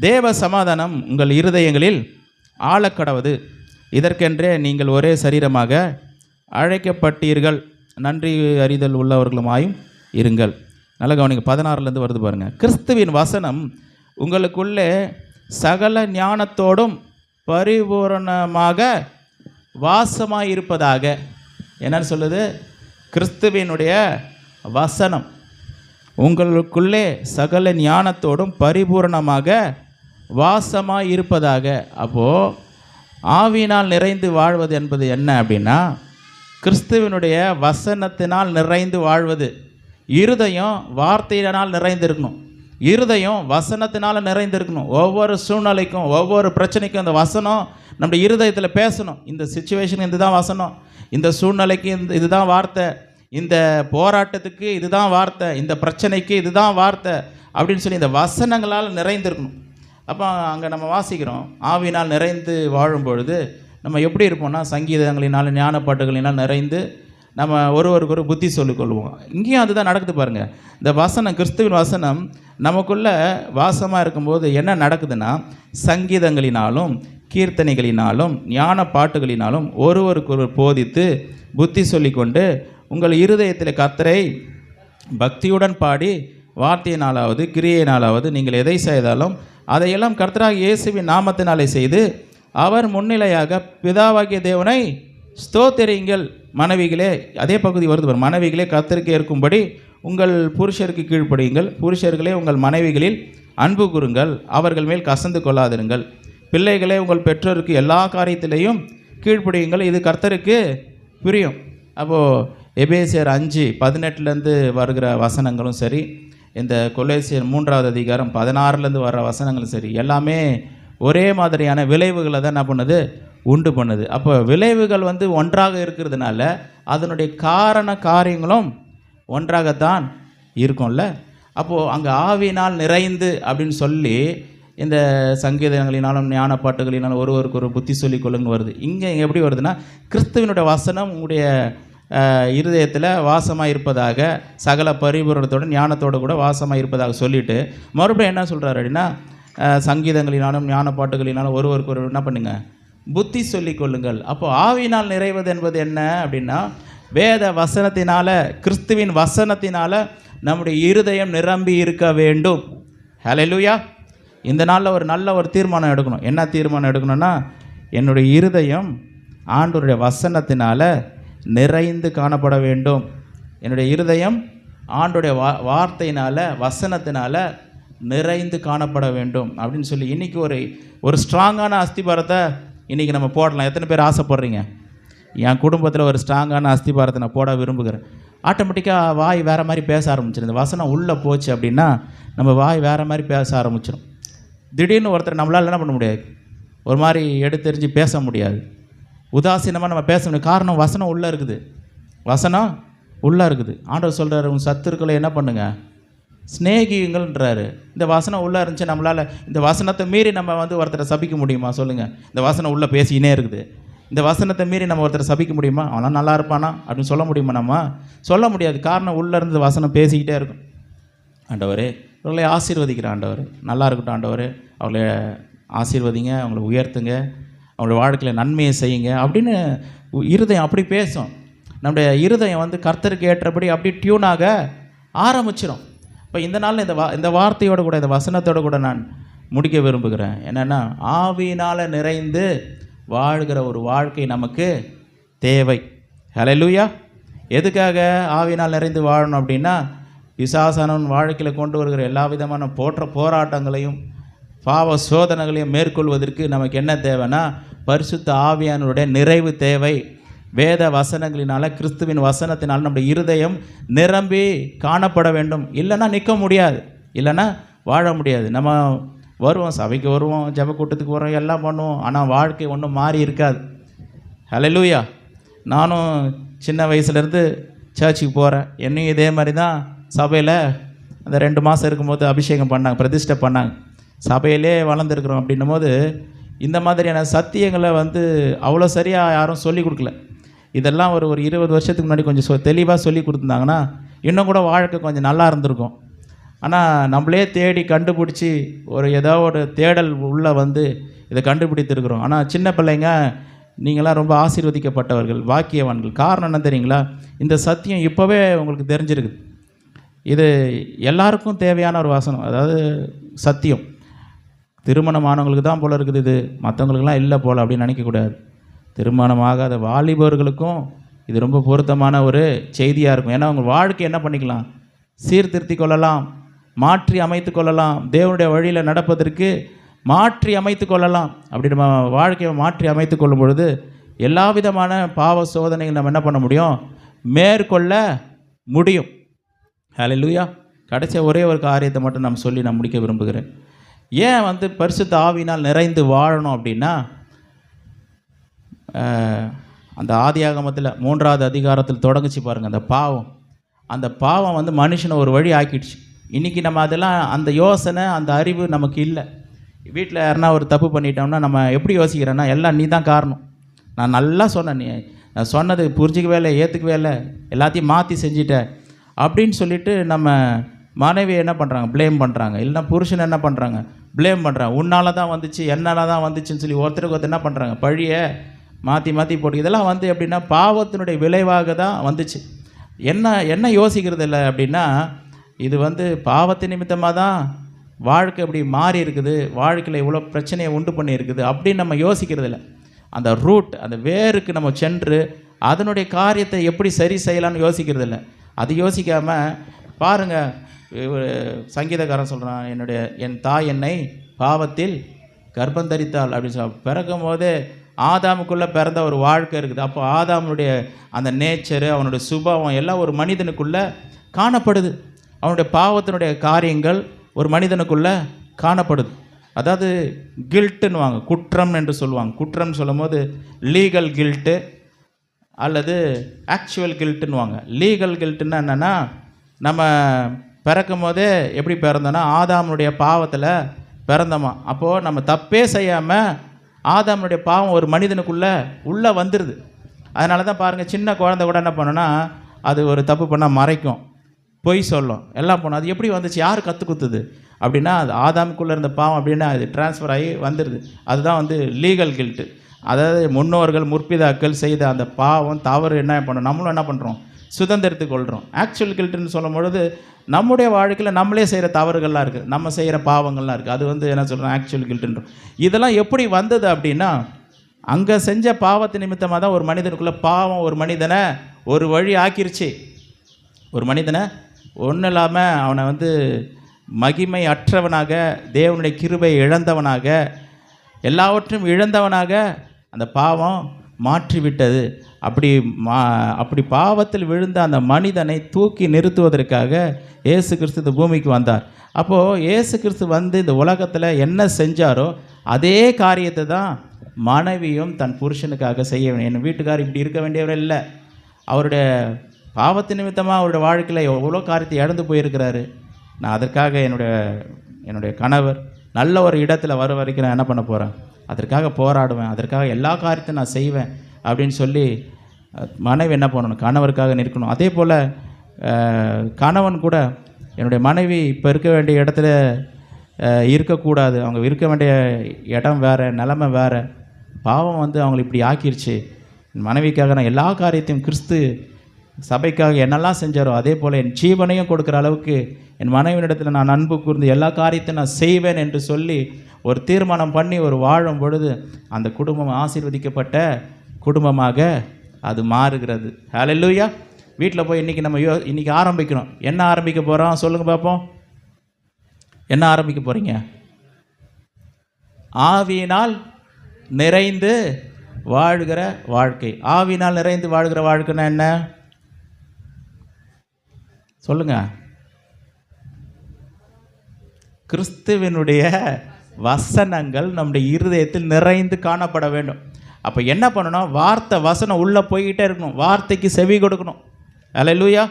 A: தேவ சமாதானம் உங்கள் இருதயங்களில் ஆழக்கடவது, இதற்கென்றே நீங்கள் ஒரே சரீரமாக அழைக்கப்பட்டீர்கள், நன்றி அறிதல் உள்ளவர்களுமாயும் இருங்கள். நல்ல கவனிங்க, 16 வருது பாருங்கள். கிறிஸ்துவின் வசனம் உங்களுக்குள்ளே சகல ஞானத்தோடும் பரிபூரணமாக வாசமாக இருப்பதாக. என்னன்னு சொல்லுது? கிறிஸ்துவினுடைய வசனம் உங்களுக்குள்ளே சகல ஞானத்தோடும் பரிபூரணமாக வாசமாக இருப்பதாக. அப்போது ஆவியினால் நிறைந்து வாழ்வது என்பது என்ன அப்படின்னா, கிறிஸ்துவினுடைய வசனத்தினால் நிறைந்து வாழ்வது. இருதயம் வார்த்தையினால் நிறைந்திருக்கணும், இருதயம் வசனத்தினால் நிறைந்திருக்கணும். ஒவ்வொரு சூழ்நிலைக்கும், ஒவ்வொரு பிரச்சனைக்கும் அந்த வசனம் நம்முடைய இருதயத்தில் பேசணும். இந்த சிச்சுவேஷனுக்கு இதுதான் வசனம், இந்த சூழ்நிலைக்கு இதுதான் வார்த்தை, இந்த போராட்டத்துக்கு இதுதான் வார்த்தை, இந்த பிரச்சனைக்கு இதுதான் வார்த்தை அப்படின்னு சொல்லி இந்த வசனங்களால் நிறைந்திருக்கணும். அப்போ அங்கே நம்ம வாசிக்கிறோம், ஆவியினால் நிறைந்து வாழும் பொழுது நம்ம எப்படி இருப்போம்னா, சங்கீதங்களினால், ஞான பாட்டுகளினால் நிறைந்து நம்ம ஒருவருக்கு ஒரு புத்தி சொல்லிக்கொள்வோம். இங்கேயும் அதுதான் நடக்குது பாருங்கள். இந்த வசனம், கிறிஸ்துவின் வசனம் நமக்குள்ளே வாசமாக இருக்கும்போது என்ன நடக்குதுன்னா, சங்கீதங்களினாலும் கீர்த்தனைகளினாலும் ஞான பாட்டுகளினாலும் ஒருவருக்கு ஒரு போதித்து புத்தி சொல்லிக்கொண்டு உங்கள் இருதயத்தில் கர்த்தரை பக்தியுடன் பாடி வார்த்தையினாலாவது கிரியையினாலாவது நீங்கள் எதை செய்தாலும் அதையெல்லாம் கர்த்தராகிய இயேசுவின் நாமத்தினாலே செய்து அவர் முன்னிலையாக பிதாவாகிய தேவனை ஸ்தோத்திரியுங்கள். மனைவிகளே, அதே பகுதி வருது, மனைவிகளே கர்த்தருக்கு ஏற்கும்படி உங்கள் புருஷருக்கு கீழ்ப்படியுங்கள், புருஷர்களே உங்கள் மனைவிகளில் அன்பு கூறுங்கள், அவர்கள் மேல் கசந்து கொள்ளாதிருங்கள், பிள்ளைகளே உங்கள் பெற்றோருக்கு எல்லா காரியத்திலையும் கீழ்ப்படியுங்கள், இது கர்த்தருக்கு பிரியம். அப்போது எபேசியர் 5:18 வருகிற வசனங்களும் சரி, இந்த கொலோசியர் 3வது அதிகாரம் 16 வர்ற வசனங்களும் சரி, எல்லாமே ஒரே மாதிரியான விளைவுகளை தான் என்ன பண்ணுது, உண்டு பண்ணுது. அப்போ விளைவுகள் ஒன்றாக இருக்கிறதுனால அதனுடைய காரியங்களும் ஒன்றாகத்தான் இருக்கும்ல. அப்போது அங்கே ஆவியினால் நிறைந்து அப்படின்னு சொல்லி இந்த சங்கீதங்களினாலும் ஞான பாட்டுகளினாலும் ஒருவருக்கு ஒரு புத்தி சொல்லி கொள்ளுங்க வருது. இங்கே எப்படி வருதுன்னா, கிறிஸ்துவனுடைய வசனம் உங்களுடைய இருதயத்தில் வாசமாக இருப்பதாக, சகல பரிபூரணத்தோடு ஞானத்தோடு கூட வாசமாக இருப்பதாக சொல்லிவிட்டு மறுபடியும் என்ன சொல்கிறாரு அப்படின்னா, சங்கீதங்களினாலும் ஞான பாட்டுகளினாலும் ஒருவருக்கு ஒரு என்ன பண்ணுங்க, புத்தி சொல்லி கொள்ளுங்கள். அப்போது ஆவியினால் நிறைவது என்பது என்ன அப்படின்னா, வேத வசனத்தினால, கிறிஸ்துவின் வசனத்தினால நம்முடைய இருதயம் நிரம்பி இருக்க வேண்டும். ஹல்லேலூயா. இந்த நாளில் ஒரு நல்ல தீர்மானம் எடுக்கணும். என்ன தீர்மானம் எடுக்கணும்னா, என்னுடைய இருதயம் ஆண்டவருடைய வசனத்தினால நிறைந்து காணப்பட வேண்டும். என்னுடைய இருதயம் ஆண்டவருடைய வார்த்தையினால், வசனத்தினால நிறைந்து காணப்பட வேண்டும் அப்படின்னு சொல்லி இன்றைக்கி ஒரு ஸ்ட்ராங்கான அஸ்திபாரத்தை இன்றைக்கி நம்ம போடலாம். எத்தனை பேர் ஆசைப்படுறீங்க? என் குடும்பத்தில் ஒரு ஸ்ட்ராங்கான அஸ்திபாரத்தை நான் போட விரும்புகிறேன். ஆட்டோமேட்டிக்காக வாய் வேறு மாதிரி பேச ஆரம்பிச்சிடும். இந்த வசனம் உள்ளே போச்சு அப்படின்னா நம்ம வாய் வேறு மாதிரி பேச ஆரம்பிச்சிடும். திடீர்னு ஒருத்தர் நம்மளால் என்ன பண்ண முடியாது, ஒரு மாதிரி எடுத்தெறிஞ்சு பேச முடியாது, உதாசீனமாக நம்ம பேச முடியாது. காரணம், வசனம் உள்ளே இருக்குது, வசனம் உள்ளே இருக்குது. ஆண்டவர் சொல்கிறார், உன் சத்துருக்களை என்ன பண்ணுங்கள், ஸ்நேகிங்கள்ன்றாரு. இந்த வசனம் உள்ளே இருந்துச்சு, நம்மளால் இந்த வசனத்தை மீறி நம்ம ஒருத்தரை சபிக்க முடியுமா சொல்லுங்கள்? இந்த வசனம் உள்ளே பேசிக்கினே இருக்குது, இந்த வசனத்தை மீறி நம்ம ஒருத்தரை சபிக்க முடியுமா? அவனால் நல்லா இருப்பானா அப்படின்னு சொல்ல முடியுமா? நம்ம சொல்ல முடியாது. காரணம், உள்ளே இருந்து வசனம் பேசிக்கிட்டே இருக்கும். ஆண்டவரே இவர்களை ஆசீர்வதிக்கிற ஆண்டவர். நல்லா இருக்கட்டும் ஆண்டவர், அவளை ஆசீர்வதிங்க, அவங்கள உயர்த்துங்க, அவங்களோட வாழ்க்கையில் நன்மையை செய்யுங்க அப்படின்னு இருதயம் அப்படி பேசும். நம்முடைய இருதயம் வந்து கர்த்தருக்கு ஏற்றபடி அப்படி டியூனாக ஆரம்பிச்சிடும். இப்போ இந்த நாளில் இந்த வார்த்தையோடு கூட, இந்த வசனத்தோடு கூட நான் முடிக்க விரும்புகிறேன். என்னென்னா, ஆவியினால் நிறைந்து வாழ்கிற ஒரு வாழ்க்கை நமக்கு தேவை. ஹல்லேலூயா. எதுக்காக ஆவியினால் நிறைந்து வாழணும் அப்படின்னா, பிசாசானவன் வாழ்க்கையில் கொண்டு வருகிற எல்லா விதமான போராட்டங்களையும் பாவ சோதனைகளையும் மேற்கொள்வதற்கு நமக்கு என்ன தேவைன்னா, பரிசுத்த ஆவியானவருடைய நிறைவு தேவை. வேத வசனங்களினால், கிறிஸ்துவின் வசனத்தினால் நம்முடைய இருதயம் நிரம்பி காணப்பட வேண்டும். இல்லைன்னா நிற்க முடியாது, இல்லைன்னா வாழ முடியாது. நம்ம வருவோம், சபைக்கு வருவோம், ஜெப கூட்டத்துக்கு வரோம், எல்லாம் பண்ணுவோம், ஆனால் வாழ்க்கை ஒன்றும் மாறி இருக்காது. ஹல்லேலூயா. நானும் சின்ன வயசுலேருந்து சர்ச்சுக்கு போகிறேன். என்னையும் இதே மாதிரி தான் சபையில் அந்த 2 மாதம் இருக்கும்போது அபிஷேகம் பண்ணாங்க, பிரதிஷ்டை பண்ணாங்க. சபையிலே வளர்ந்துருக்குறோம். அப்படின்னும் போது இந்த மாதிரியான சத்தியங்களை வந்து அவ்வளோ சரியாக யாரும் சொல்லிக் கொடுக்கல. இதெல்லாம் ஒரு 20 வருஷத்துக்கு முன்னாடி கொஞ்சம் தெளிவாக சொல்லி கொடுத்துருந்தாங்கன்னா இன்னும் கூட வாழ்க்கை கொஞ்சம் நல்லா இருந்திருக்கும். ஆனால் நம்மளே தேடி கண்டுபிடிச்சி ஏதோ ஒரு தேடல் உள்ளே வந்து இதை கண்டுபிடித்திருக்கிறோம். ஆனால் சின்ன பிள்ளைங்க நீங்களாம் ரொம்ப ஆசீர்வதிக்கப்பட்டவர்கள், வாக்கியவான்கள். காரணம் என்ன தெரியுங்களா? இந்த சத்தியம் இப்போவே உங்களுக்கு தெரிஞ்சிருக்குது. இது எல்லாருக்கும் தேவையான ஒரு வசனம், அதாவது சத்தியம். திருமணமானவங்களுக்கு தான் போல் இருக்குது, இது மற்றவங்களுக்கெல்லாம் இல்லை போல் அப்படின்னு நினைக்கக்கூடாது. திருமணமாகாத வாலிபர்களுக்கும் இது ரொம்ப பொருத்தமான ஒரு செய்தியாக இருக்கும். ஏன்னா அவங்க வாழ்க்கை என்ன பண்ணிக்கலாம், சீர்திருத்தி கொள்ளலாம், மாற்றி அமைத்து கொள்ளலாம். தேவனுடைய வழியில் நடப்பதற்கு மாற்றி அமைத்து கொள்ளலாம். அப்படி நம்ம வாழ்க்கையை மாற்றி அமைத்து கொள்ளும் பொழுது எல்லா விதமான பாவ சோதனைகள் நம்ம என்ன பண்ண முடியும், மேற்கொள்ள முடியும். ஹல்லேலூயா. கடைசியாக ஒரே ஒரு காரியத்தை மட்டும் நான் சொல்லி நான் முடிக்க விரும்புகிறேன். ஏன் வந்து பரிசுத்த ஆவியினால் நிறைந்து வாழணும் அப்படின்னா, அந்த ஆதியாகமத்தில் 3வது அதிகாரத்தில் தொடங்குச்சு பாருங்கள். அந்த பாவம் வந்து மனுஷனை ஒரு வழி ஆக்கிடுச்சு. இன்றைக்கி நம்ம அதெல்லாம் அந்த யோசனை, அந்த அறிவு நமக்கு இல்லை. வீட்டில் யாருன்னா ஒரு தப்பு பண்ணிட்டோம்னா நம்ம எப்படி யோசிக்கிறேன்னா, எல்லாம் நீ தான் காரணம், நான் நல்லா சொன்னேன், நான் சொன்னது புரிஞ்சிக்கவே இல்லை, ஏற்றுக்கவே இல்லை, எல்லாத்தையும் மாற்றி செஞ்சிட்டேன் அப்படின்னு சொல்லிட்டு நம்ம மனைவியை என்ன பண்ணுறாங்க, ப்ளேம் பண்ணுறாங்க. இல்லைனா புருஷனை என்ன பண்ணுறாங்க, ப்ளேம் பண்ணுறாங்க. உன்னால் தான் வந்துச்சு, என்னால் தான் வந்துச்சுன்னு சொல்லி ஒருத்தருக்கு ஒருத்தர் என்ன பண்ணுறாங்க, பழியை மாற்றி மாற்றி போட்டு. இதெல்லாம் வந்து எப்படின்னா பாவத்தினுடைய விளைவாக தான் வந்துச்சு. என்ன யோசிக்கிறது இல்லை அப்படின்னா, இது வந்து பாவத்தின் நிமித்தமாக தான் வாழ்க்கை இப்படி மாறி இருக்குது, வாழ்க்கையில் இவ்வளோ பிரச்சனையை உண்டு பண்ணி இருக்குது அப்படின்னு நம்ம யோசிக்கிறது இல்லை. அந்த ரூட், அந்த வேருக்கு நம்ம சென்று அதனுடைய காரியத்தை எப்படி சரி செய்யலான்னு யோசிக்கிறது இல்லை. அது யோசிக்காமல் பாருங்கள், சங்கீதக்காரன் சொல்கிறான், என் தாய் என்னை பாவத்தில் கர்ப்பந்தரித்தாள் அப்படின்னு சொல்ல. பிறக்கும் போதே ஆதாமுக்குள்ளே பிறந்த ஒரு வாழ்க்கை இருக்குது. அப்போ ஆதாமுடைய அந்த நேச்சரு, அவனுடைய சுபாவம் எல்லாம் ஒரு மனிதனுக்குள்ளே காணப்படுது. அவனுடைய பாவத்தினுடைய காரியங்கள் ஒரு மனிதனுக்குள்ளே காணப்படுது. அதாவது கில்ட்டுன்னுவாங்க, குற்றம் என்று சொல்லுவாங்க. குற்றம் சொல்லும் போது லீகல் கில்ட்டு அல்லது ஆக்சுவல் கில்ட்டுன்னுவாங்க. லீகல் கில்ட்டுன்னா என்னென்னா, நம்ம பிறக்கும் போதே எப்படி பிறந்தோன்னா ஆதாமுடைய பாவத்தில் பிறந்தோமா. அப்போது நம்ம தப்பே செய்யாமல் ஆதாமுடைய பாவம் ஒரு மனிதனுக்குள்ளே உள்ளே வந்துடுது. அதனால தான் பாருங்கள், சின்ன குழந்தை கூட என்ன பண்ணோன்னா, அது ஒரு தப்பு பண்ணால் மறைக்கும், பொய் சொல்லும், எல்லாம் பண்ணும். அது எப்படி வந்துச்சு, யார் கற்றுக் கொடுத்தது அப்படின்னா, அது ஆதாமுக்குள்ளே இருந்த பாவம் அப்படின்னா அது ட்ரான்ஸ்ஃபர் ஆகி வந்துடுது. அதுதான் வந்து லீகல் கில்ட்டு. அதாவது முன்னோர்கள் முற்பிதாக்கள் செய்த அந்த பாவம் தவறு என்ன பண்ணோம், நம்மளும் என்ன பண்ணுறோம், சுதந்திரத்துக்கு கொள்கிறோம். ஆக்சுவல் கில்ட்டுன்னு சொல்லும் பொழுது நம்முடைய வாழ்க்கையில் நம்மளே செய்கிற தவறுகள்லாம் இருக்குது, நம்ம செய்கிற பாவங்கள்லாம் இருக்குது. அது வந்து என்ன சொல்கிறோம், ஆக்சுவல் கில்ட்டுன்றோம். இதெல்லாம் எப்படி வந்தது அப்படின்னா, அங்கே செஞ்ச பாவத்து நிமித்தமாக தான் ஒரு மனிதனுக்குள்ளே பாவம் ஒரு மனிதனை ஒரு வழி ஆக்கிருச்சு. ஒரு மனிதனை ஒன்றும் இல்லாமல் அவனை வந்து மகிமை அற்றவனாக, தேவனுடைய கிருபை இழந்தவனாக, எல்லாவற்றையும் இழந்தவனாக அந்த பாவம் மாற்றிவிட்டது. அப்படி பாவத்தில் விழுந்த அந்த மனிதனை தூக்கி நிறுத்துவதற்காக இயேசு கிறிஸ்து இந்த பூமிக்கு வந்தார். அப்போது இயேசு கிறிஸ்து வந்து இந்த உலகத்தில் என்ன செஞ்சாரோ அதே காரியத்தை தான் மனைவியும் தன் புருஷனுக்காக செய்ய வேண்டும். என் வீட்டுக்கார் இப்படி இருக்க வேண்டியவர் இல்லை, அவருடைய பாவத்து நிமித்தமாக அவருடைய வாழ்க்கையில் எவ்வளோ காரியத்தை இழந்து போயிருக்கிறாரு. நான் அதற்காக என்னுடைய கணவர் நல்ல ஒரு இடத்துல வர வரைக்கும் நான் என்ன பண்ண போகிறேன், அதற்காக போராடுவேன், அதற்காக எல்லா காரியத்தையும் நான் செய்வேன் அப்படின்னு சொல்லி மனைவி என்ன பண்ணணும், கணவருக்காக நிற்கணும். அதே போல் கணவன் கூட என்னுடைய மனைவி இப்போ இருக்க வேண்டிய இடத்துல இருக்கக்கூடாது, அவங்க இருக்க வேண்டிய இடம் வேறு, நிலைமை வேறு, பாவம் வந்து அவங்களை இப்படி ஆக்கிருச்சு. என் மனைவிக்காக நான் எல்லா காரியத்தையும் கிறிஸ்து சபைக்காக என்னெல்லாம் செஞ்சாரோ அதே போல் என் ஜீவனையும் கொடுக்குற அளவுக்கு என் மனைவியிடத்தில் நான் அன்பு கூர்ந்து எல்லா காரியத்தையும் நான் செய்வேன் என்று சொல்லி ஒரு தீர்மானம் பண்ணி ஒரு வாழும் பொழுது அந்த குடும்பம் ஆசீர்வதிக்கப்பட்ட குடும்பமாக அது மாறுகிறது. ஹல்லேலூயா. வீட்டில் போய் இன்றைக்கி நம்ம இன்றைக்கி ஆரம்பிக்கணும். என்ன ஆரம்பிக்க போகிறோம் சொல்லுங்கள் பார்ப்போம். என்ன ஆரம்பிக்க போகிறீங்க? ஆவியினால் நிறைந்து வாழ்கிற வாழ்க்கை. ஆவியினால் நிறைந்து வாழ்கிற வாழ்க்கைன்னா என்ன சொல்லுங்க? கிறிஸ்துவினுடைய வசனங்கள் நம்முடைய இருதயத்தில் நிறைந்து காணப்பட வேண்டும். அப்போ என்ன பண்ணணும்? வார்த்தை வசனம் உள்ளே போய்கிட்டே இருக்கணும். வார்த்தைக்கு செவி கொடுக்கணும். அல்லேலூயா.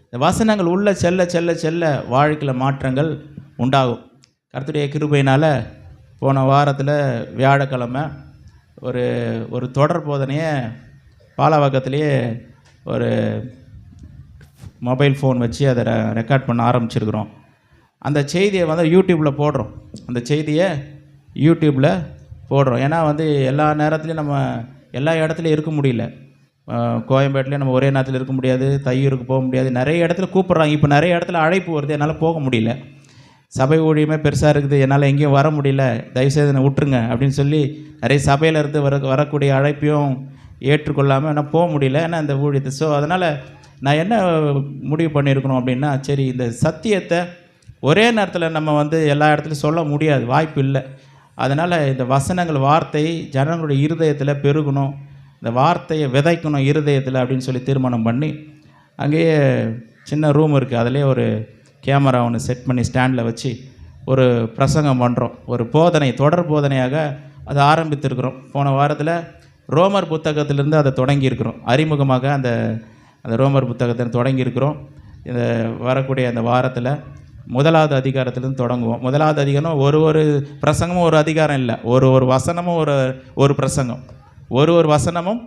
A: இந்த வசனங்கள் உள்ளே செல்ல செல்ல செல்ல வாழ்க்கையில் மாற்றங்கள் உண்டாகும். கர்த்தருடைய கிருபையினால் போன வாரத்தில் வியாழக்கிழமை ஒரு தொடர் போதனையை பாலவாக்கத்திலேயே ஒரு மொபைல் ஃபோன் வச்சு அதை ரெக்கார்ட் பண்ண ஆரம்பிச்சிருக்கிறோம். அந்த செய்தியை வந்து யூடியூப்பில் போடுறோம். அந்த செய்தியை யூடியூப்பில் போடுறோம். ஏன்னா வந்து எல்லா நேரத்துலையும் நம்ம எல்லா இடத்துலையும் இருக்க முடியல. கோயம்பேட்டிலே நம்ம ஒரே நேரத்தில் இருக்க முடியாது, தையூருக்கு போக முடியாது. நிறைய இடத்துல கூப்பிட்றாங்க. இப்போ நிறைய இடத்துல அழைப்பு வருது, என்னால் போக முடியல. சபை ஊழியமே பெருசாக இருக்குது, என்னால் எங்கேயும் வர முடியல, தயவுசெய்து என்னை விட்டுருங்க அப்படின்னு சொல்லி நிறைய சபையிலேருந்து வரக்கூடிய அழைப்பையும் ஏற்றுக்கொள்ளாமல் என்ன போக முடியல. ஏன்னா இந்த ஊழியத்தை அதனால் நான் என்ன முடிவு பண்ணியிருக்கணும் அப்படின்னா, சரி இந்த சத்தியத்தை ஒரே நேரத்தில் நம்ம வந்து எல்லா இடத்துலையும் சொல்ல முடியாது, வாய்ப்பு இல்லை. அதனால் இந்த வசனங்கள் வார்த்தை ஜனங்களுடைய இருதயத்தில் பெருகணும், இந்த வார்த்தையை விதைக்கணும் இருதயத்தில் அப்படின்னு சொல்லி தீர்மானம் பண்ணி அங்கேயே சின்ன ரூம் இருக்குது, அதிலே ஒரு கேமரா ஒன்று செட் பண்ணி ஸ்டாண்டில் வச்சு ஒரு பிரசங்கம் பண்ணுறோம். ஒரு போதனை, தொடர் போதனையாக அதை ஆரம்பித்திருக்கிறோம். போன வாரத்தில் ரோமர் புத்தகத்திலிருந்து அதை தொடங்கியிருக்கிறோம். அறிமுகமாக அந்த ரோமர் புத்தகத்தை தொடங்கியிருக்கிறோம். இந்த வரக்கூடிய அந்த வாரத்தில் 1வது அதிகாரத்திலேருந்து தொடங்குவோம். 1வது அதிகாரம் ஒரு பிரசங்கமும் ஒரு அதிகாரம் இல்லை, ஒரு வசனமும் ஒரு பிரசங்கம், ஒரு வசனமும்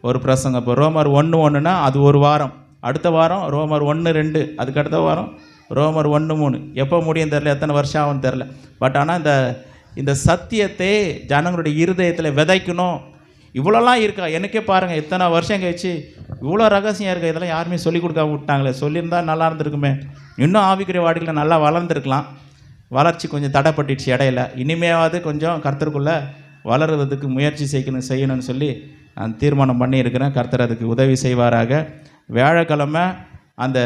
A: ஒரு பிரசங்கம். இப்போ ரோமர் 1:1னா அது ஒரு வாரம், அடுத்த வாரம் ரோமர் 1:2, அதுக்கு அடுத்த வாரம் ரோமர் 1:3. எப்போ முடியும் தெரில, எத்தனை வருஷம் ஆகும் தெரில. பட் ஆனால் இந்த சத்தியத்தை ஜனங்களுடைய இருதயத்தில் விதைக்கணும். இவ்வளோலாம் இருக்கா? எனக்கே பாருங்கள், எத்தனை வருஷம் கழிச்சு இவ்வளோ ரகசியம் இருக்குது, இதெல்லாம் யாருமே சொல்லிக் கொடுக்காம விட்டாங்களே. சொல்லியிருந்தால் நல்லா இருந்திருக்குமே. இன்னும் ஆவிக்குரிய வாழ்க்கையில் நல்லா வளர்ந்துருக்கலாம். வளர்ச்சி கொஞ்சம் தடைப்பட்டுச்சு இடையில. இனிமேவாவது கொஞ்சம் கர்த்தருக்குள்ளே வளருவதுக்கு முயற்சி செய்யணும்னு சொல்லி நான் தீர்மானம் பண்ணியிருக்கிறேன். கர்த்தர் அதுக்கு உதவி செய்வாராக. வியாழக்கிழமை அந்த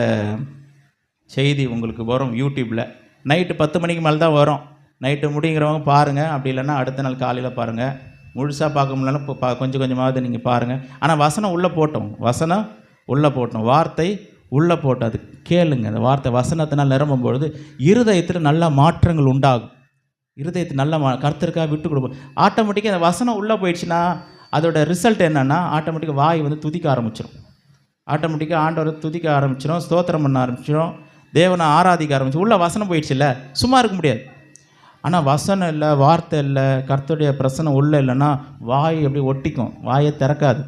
A: செய்தி உங்களுக்கு வரும் யூடியூப்பில். நைட்டு 10 மணிக்கு மேலே தான் வரும். நைட்டு முடிங்கிறவங்க பாருங்கள், அப்படி இல்லைன்னா அடுத்த நாள் காலையில் பாருங்கள். முழுசாக பார்க்க முடியலன்னா இப்போ கொஞ்சம் கொஞ்சமாவது நீங்கள் பாருங்கள். ஆனால் வசனம் உள்ளே போட்டோம், வார்த்தை உள்ளே போட்டு அது கேளுங்க. அந்த வார்த்தை வசனத்தினால் நிரம்பும் பொழுது இருதயத்தில் நல்ல மாற்றங்கள் உண்டாகும். இருதயத்தில் நல்ல கர்த்தருக்காக விட்டு கொடுப்போம். ஆட்டோமேட்டிக்காக அந்த வசனம் உள்ளே போயிடுச்சுன்னா அதோட ரிசல்ட் என்னென்னா ஆட்டோமேட்டிக்காக வாய் வந்து துதிக்க ஆரம்பிச்சிடும். ஆட்டோமேட்டிக்காக ஆண்டவரை துதிக்க ஆரம்பிச்சிடும், ஸ்தோத்திரம் பண்ண ஆரம்பிச்சிடும், தேவனை ஆராதிக்க ஆரம்பிச்சிடும். உள்ள வசனம் போயிடுச்சு இல்லை, சும்மா இருக்க முடியாது. ஆனால் வசனம் இல்லை, வார்த்தை இல்லை, கர்த்தருடைய பிரசனம் உள்ளே இல்லைன்னா வாய் அப்படி ஒட்டிக்கும், வாயை திறக்காது,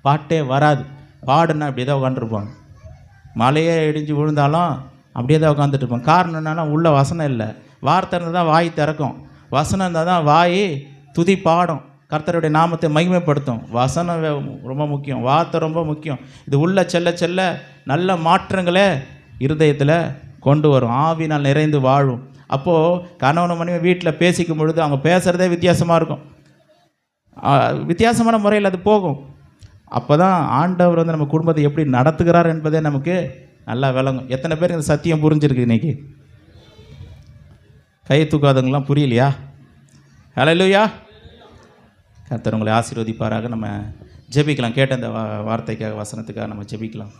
A: பாட்டே வராது. பாடுன்னா அப்படியே தான் உட்காந்துருப்பாங்க. மலையே இடிஞ்சு விழுந்தாலும் அப்படியே தான் உட்காந்துட்டு இருப்பாங்க. காரணம் என்னென்னா உள்ள வசனம் இல்லை. வார்த்தை இருந்தால் தான் வாய் திறக்கும், வசனம் இருந்தால் தான் வாய் துதி பாடும், கர்த்தருடைய நாமத்தை மகிமைப்படுத்தும். வசனம் ரொம்ப முக்கியம், வார்த்தை ரொம்ப முக்கியம். இது உள்ள செல்ல செல்ல நல்ல மாற்றங்களே இருதயத்தில் கொண்டு வரும். ஆவினால் நிறைந்து வாழும். அப்போது கணவன் மனைவி வீட்டில் பேசிக்கும் பொழுது அவங்க பேசுகிறதே வித்தியாசமாக இருக்கும், வித்தியாசமான முறையில் அது போகும். அப்போ தான் ஆண்டவர் வந்து நம்ம குடும்பத்தை எப்படி நடத்துகிறார் என்பதே நமக்கு நல்லா விளங்கும். எத்தனை பேருக்கு இந்த சத்தியம் புரிஞ்சிருக்கு? இன்றைக்கி கை தூக்காதவங்களாம் புரியலையா? ஹல்லேலூயா. கர்த்தர் உங்களை ஆசீர்வதிப்பாராக. நம்ம ஜெபிக்கலாம். கேட்ட இந்த வார்த்தைக்காக, வசனத்துக்காக நம்ம ஜெபிக்கலாம்.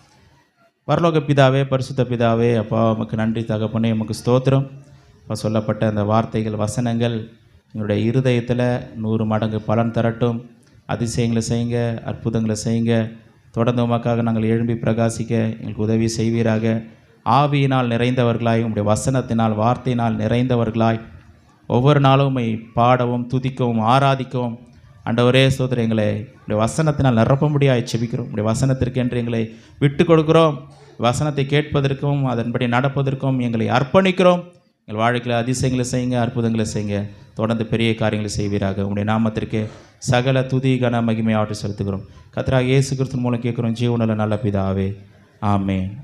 A: பரலோக பிதாவே, பரிசுத்த பிதாவே, அப்பா உமக்கு நன்றி தகப்பனே, உமக்கு ஸ்தோத்திரம். இப்போ சொல்லப்பட்ட அந்த வார்த்தைகள், வசனங்கள் எங்களுடைய இருதயத்தில் 100 மடங்கு பலன் தரட்டும். அதிசயங்களை செய்யுங்க, அற்புதங்களை செய்யுங்க. தொடர்ந்து உமக்காக நாங்கள் எழும்பி பிரகாசிக்க எங்களுக்கு உதவி செய்வீராக. ஆவியினால் நிறைந்தவர்களாய், உங்களுடைய வசனத்தினால், வார்த்தையினால் நிறைந்தவர்களாய் ஒவ்வொரு நாளும் உம்மை பாடவும், துதிக்கவும், ஆராதிக்கவும் ஆண்டவரே ஸ்தோத்திரம். எங்களை உடைய வசனத்தினால் நிரப்ப முடியாது செபிக்கிறோம். உடைய வசனத்திற்கு என்று எங்களை விட்டு கொடுக்குறோம். வசனத்தை கேட்பதற்கும் அதன்படி நடப்பதற்கும் எங்களை அர்ப்பணிக்கிறோம். எங்கள் வாழ்க்கையில் அதிசயங்களை செய்யுங்க, அற்புதங்களை செய்யுங்க. தொடர்ந்து பெரிய காரியங்களை செய்வீராக. உங்களுடைய நாமத்திற்கு சகல துதி கன மகிமை ஆற்றி செலுத்துகிறோம். கர்த்தராகிய இயேசு கிறிஸ்து மூலம் கேட்குறோம் ஜீவனுள்ள நல்ல பிதாவே. ஆமென்.